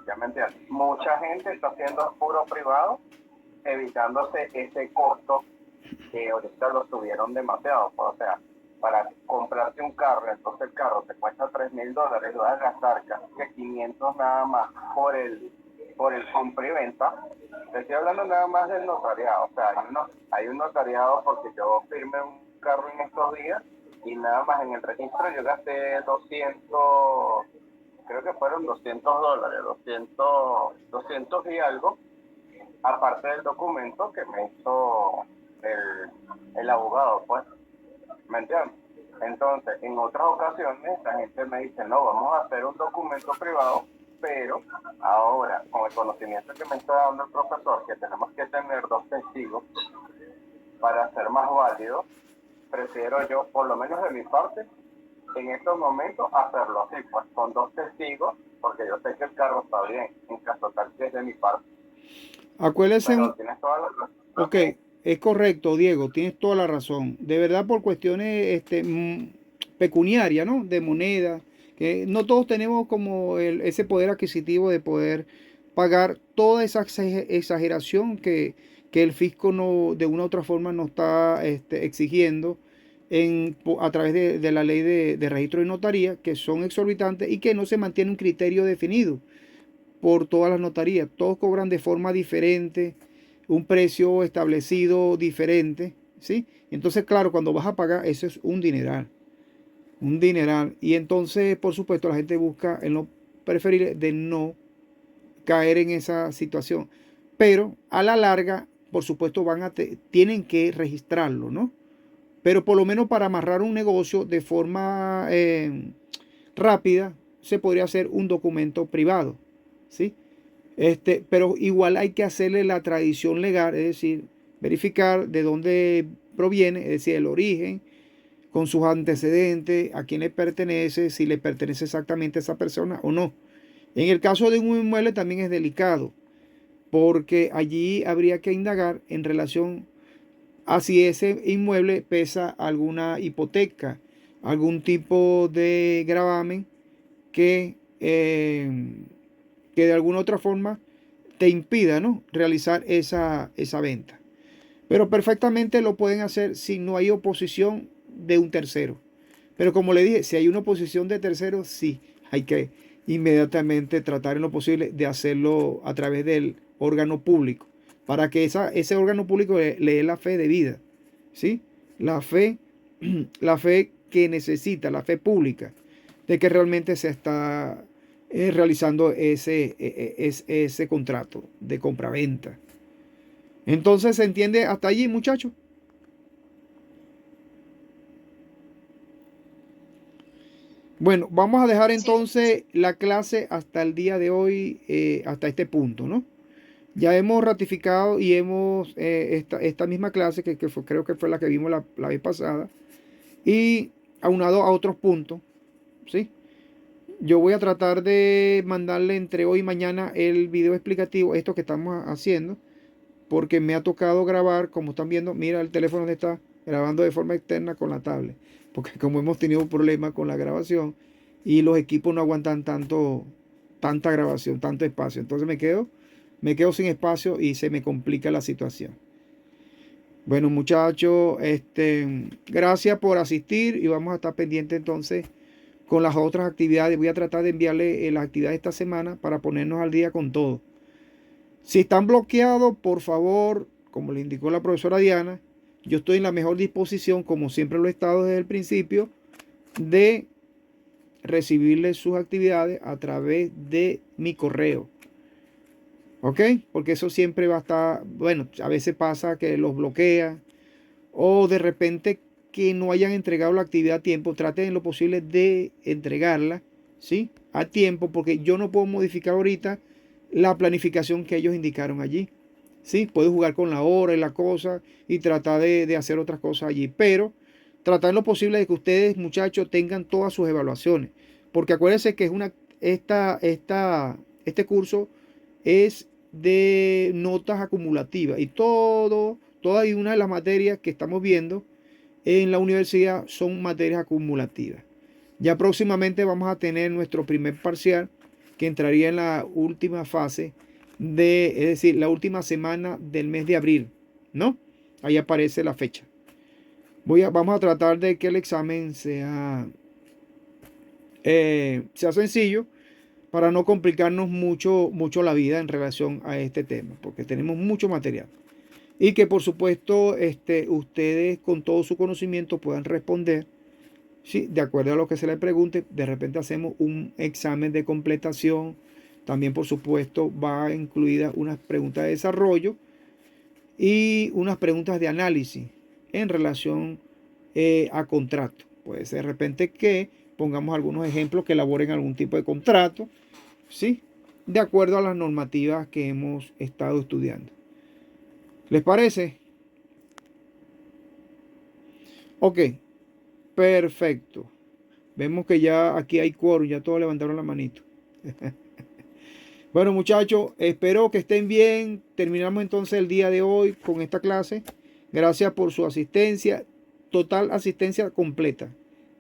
¿Ya me entiendes? Mucha gente está haciendo puro privado, evitándose ese costo que ahorita lo subieron demasiado. Pues, o sea, para comprarte un carro, entonces el carro te cuesta $3,000, lo vas a gastar casi 500 nada más por el compra y venta. Te estoy hablando nada más del notariado. O sea, hay un notariado porque yo firmé un carro en estos días y nada más en el registro yo gasté 200, creo que fueron $200, 200 y algo, aparte del documento que me hizo el abogado, pues, ¿me entiendes? Entonces, en otras ocasiones la gente me dice, no, vamos a hacer un documento privado, pero Ahora, con el conocimiento que me está dando el profesor, que tenemos que tener 2 testigos para ser más válido, prefiero yo, por lo menos de mi parte, en estos momentos hacerlo así, pues con 2 testigos, porque yo sé que el carro está bien, en caso tal que es de mi parte. Acuérdese, Pero tienes toda la razón. ok, es correcto, Diego, tienes toda la razón. De verdad, por cuestiones pecuniarias, ¿no? De moneda, que no todos tenemos como ese poder adquisitivo de poder pagar toda esa exageración que el fisco no, de una u otra forma nos está exigiendo a través de la ley de registro de notaría, que son exorbitantes y que no se mantiene un criterio definido por todas las notarías. Todos cobran de forma diferente, un precio establecido diferente, ¿sí? Entonces, claro, cuando vas a pagar, eso es un dineral. Un dineral. Y entonces, por supuesto, la gente busca en lo preferible de no caer en esa situación. Pero a la larga, por supuesto, tienen que registrarlo, ¿no? Pero por lo menos para amarrar un negocio de forma rápida, se podría hacer un documento privado, ¿sí? Pero igual hay que hacerle la tradición legal, es decir, verificar de dónde proviene, es decir, el origen, con sus antecedentes, a quién le pertenece, si le pertenece exactamente a esa persona o no. En el caso de un inmueble también es delicado, porque allí habría que indagar en relación a si ese inmueble pesa alguna hipoteca, algún tipo de gravamen que de alguna otra forma te impida, ¿no?, realizar esa venta. Pero perfectamente lo pueden hacer si no hay oposición de un tercero. Pero como le dije, si hay una oposición de terceros, sí, hay que inmediatamente tratar en lo posible de hacerlo a través del órgano público, para que ese órgano público le dé la fe de vida, ¿sí? La fe que necesita, la fe pública, de que realmente se está realizando ese contrato de compraventa. Entonces, ¿se entiende hasta allí, muchachos? Bueno, vamos a dejar entonces la clase hasta el día de hoy, hasta este punto, ¿no? Ya hemos ratificado y hemos esta misma clase, creo que fue la que vimos la vez pasada, y aunado a otros puntos, ¿sí? Yo voy a tratar de mandarle entre hoy y mañana el video explicativo, esto que estamos haciendo, porque me ha tocado grabar, como están viendo, mira el teléfono donde está grabando de forma externa con la tablet, porque como hemos tenido problemas con la grabación y los equipos no aguantan tanta grabación, tanto espacio, entonces me quedo sin espacio y se me complica la situación. Bueno, muchachos, gracias por asistir y vamos a estar pendientes entonces con las otras actividades. Voy a tratar de enviarle las actividades esta semana para ponernos al día con todo. Si están bloqueados, por favor, como le indicó la profesora Diana, yo estoy en la mejor disposición, como siempre lo he estado desde el principio, de recibirles sus actividades a través de mi correo. ¿Ok? Porque eso siempre va a estar, bueno, a veces pasa que los bloquea o de repente que no hayan entregado la actividad a tiempo. Traten en lo posible de entregarla, ¿sí?, a tiempo, porque yo no puedo modificar ahorita la planificación que ellos indicaron allí. ¿Sí? Puedo jugar con la hora y la cosa y tratar de hacer otras cosas allí, pero tratar en lo posible de que ustedes, muchachos, tengan todas sus evaluaciones, porque acuérdense que este curso es de notas acumulativas y toda y una de las materias que estamos viendo en la universidad son materias acumulativas. Ya próximamente vamos a tener nuestro primer parcial, que entraría en la última fase es decir, la última semana del mes de abril, ¿no? Ahí aparece la fecha. Vamos a tratar de que el examen sea sencillo, para no complicarnos mucho la vida en relación a este tema, porque tenemos mucho material. Y que por supuesto ustedes con todo su conocimiento puedan responder, ¿sí?, de acuerdo a lo que se les pregunte. De repente hacemos un examen de completación. También, por supuesto, va incluida unas preguntas de desarrollo y unas preguntas de análisis en relación a contrato. Puede ser de repente que pongamos algunos ejemplos que elaboren algún tipo de contrato, ¿sí?, de acuerdo a las normativas que hemos estado estudiando. ¿Les parece? Ok, perfecto. Vemos que ya aquí hay quórum, ya todos levantaron la manito. Bueno, muchachos, espero que estén bien. Terminamos entonces el día de hoy con esta clase. Gracias por su asistencia. Total asistencia completa.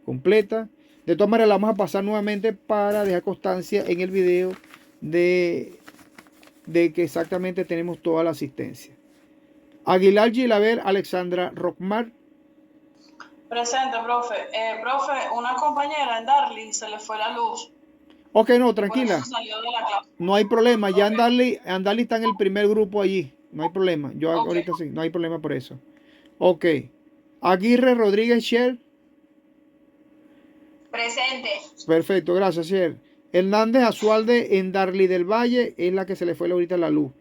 Completa. De todas maneras, la vamos a pasar nuevamente para dejar constancia en el video de que exactamente tenemos toda la asistencia. Aguilar Gilaber, Alexandra Rockmar. Presente, profe. Profe, una compañera en Darly se le fue la luz. Ok, no, tranquila. No hay problema. Ya Okay. Andali está en el primer grupo allí. No hay problema. Yo ahorita sí, no hay problema por eso. Ok. Aguirre Rodríguez Sher. Presente. Perfecto, gracias, Sher. Hernández Azualde en Darly del Valle es la que se le fue ahorita la luz.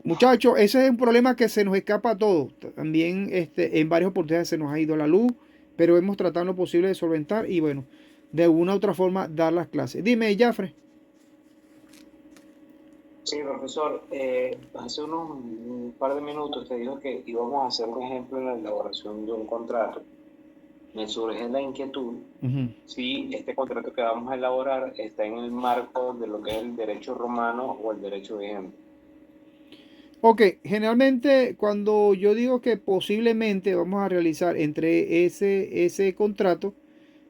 Muchachos, ese es un problema que se nos escapa a todos. También en varias oportunidades se nos ha ido la luz, pero hemos tratado lo posible de solventar y bueno, de alguna u otra forma dar las clases. Dime, Jafre. Sí, profesor, hace un par de minutos te dijo que íbamos a hacer un ejemplo en la elaboración de un contrato. Me surge la inquietud si este contrato que vamos a elaborar está en el marco de lo que es el derecho romano o el derecho vigente. Ok, generalmente cuando yo digo que posiblemente vamos a realizar entre ese contrato,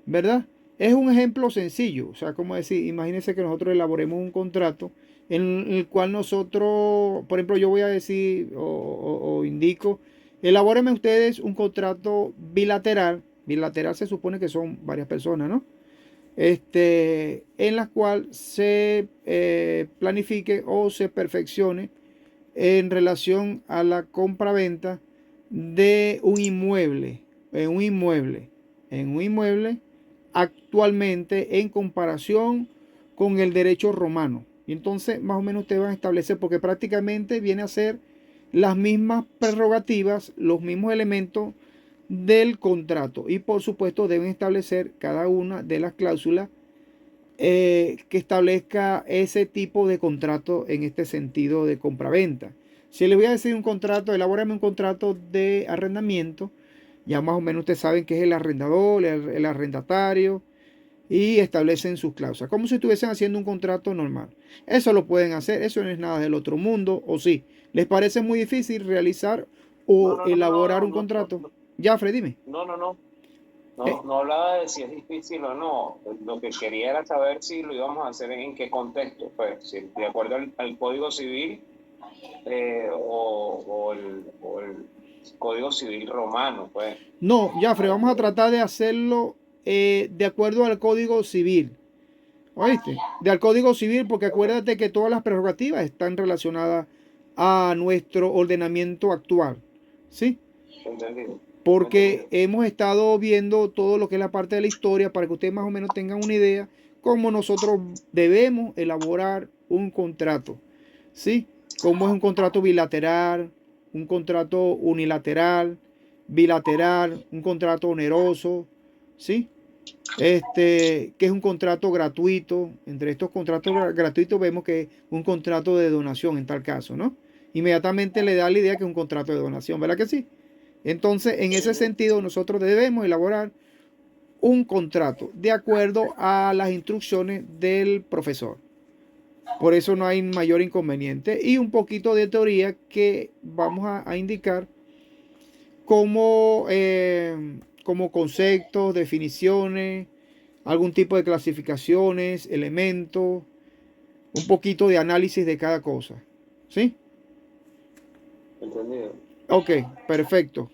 ¿verdad? Es un ejemplo sencillo, o sea, como decir, imagínense que nosotros elaboremos un contrato en el cual nosotros, por ejemplo, yo voy a decir o indico, elabórenme ustedes un contrato bilateral. Bilateral se supone que son varias personas, ¿no? En la cual se planifique o se perfeccione en relación a la compra-venta de un inmueble, en un inmueble actualmente en comparación con el derecho romano. Y entonces más o menos ustedes van a establecer, porque prácticamente viene a ser las mismas prerrogativas, los mismos elementos del contrato. Y por supuesto deben establecer cada una de las cláusulas que establezca ese tipo de contrato en este sentido de compraventa. Si les voy a decir un contrato, elabórame un contrato de arrendamiento, ya más o menos ustedes saben que es el arrendador, el arrendatario, y establecen sus cláusulas, como si estuviesen haciendo un contrato normal. Eso lo pueden hacer, eso no es nada del otro mundo, o sí. ¿Les parece muy difícil realizar o elaborar un contrato? Jafre, dime. No hablaba de si es difícil o no. Lo que quería era saber si lo íbamos a hacer en qué contexto. Pues, si de acuerdo al Código Civil o el Código Civil romano. Pues. No, Jafre, vamos a tratar de hacerlo de acuerdo al Código Civil. ¿Oíste? Del Código Civil, porque acuérdate que todas las prerrogativas están relacionadas a nuestro ordenamiento actual. ¿Sí? Entendido. Porque hemos estado viendo todo lo que es la parte de la historia para que ustedes más o menos tengan una idea cómo nosotros debemos elaborar un contrato. ¿Sí? Cómo es un contrato bilateral, un contrato unilateral, bilateral, un contrato oneroso, ¿sí? Que es un contrato gratuito. Entre estos contratos gratuitos vemos que es un contrato de donación en tal caso, ¿no? Inmediatamente le da la idea que es un contrato de donación, ¿verdad que sí? Entonces, en ese sentido, nosotros debemos elaborar un contrato de acuerdo a las instrucciones del profesor. Por eso no hay mayor inconveniente. Y un poquito de teoría que vamos a indicar como conceptos, definiciones, algún tipo de clasificaciones, elementos, un poquito de análisis de cada cosa. ¿Sí? Entendido. Ok, perfecto.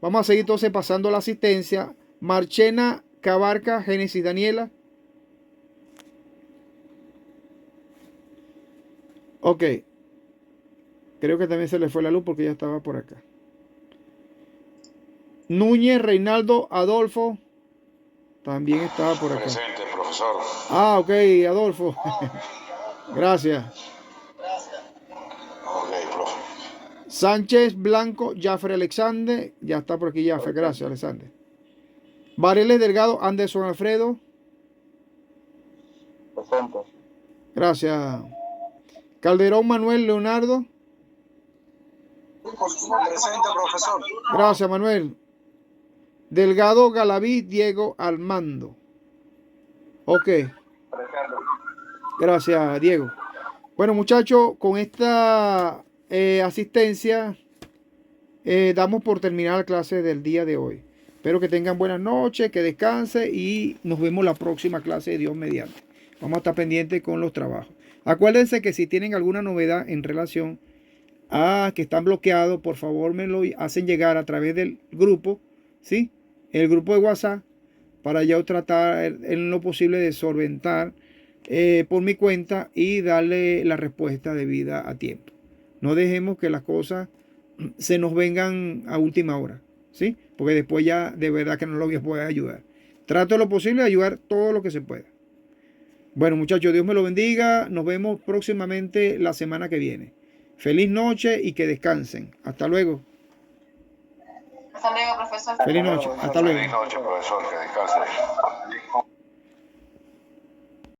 Vamos a seguir entonces pasando la asistencia. Marchena Cabarca, Génesis Daniela. Ok. Creo que también se le fue la luz porque ya estaba por acá. Núñez Reinaldo Adolfo. También estaba por acá. Presente, profesor. Ah, ok, Adolfo. Gracias. Ok, profe. Sánchez Blanco, Jafre Alexander. Ya está por aquí Jafre. Gracias, Alexander. Vareles Delgado, Anderson Alfredo. Presente. Gracias. Calderón Manuel Leonardo. Presente, profesor. Gracias, Manuel. Delgado Galaví Diego Armando. Ok. Gracias, Diego. Bueno, muchachos, con esta asistencia damos por terminar la clase del día de hoy. Espero que tengan buenas noches, que descansen y nos vemos la próxima clase de Dios mediante. Vamos a estar pendientes con los trabajos. Acuérdense que si tienen alguna novedad en relación a que están bloqueados, por favor me lo hacen llegar a través del grupo, ¿sí? El grupo de WhatsApp, para yo tratar en lo posible de solventar por mi cuenta y darle la respuesta debida a tiempo. No dejemos que las cosas se nos vengan a última hora, ¿sí? Porque después ya de verdad que no lo voy a poder ayudar. Trato lo posible de ayudar todo lo que se pueda. Bueno, muchachos, Dios me lo bendiga. Nos vemos próximamente la semana que viene. Feliz noche y que descansen. Hasta luego. Hasta luego, profesor. Feliz noche. Hasta luego. Feliz noche, profesor. Que descanse.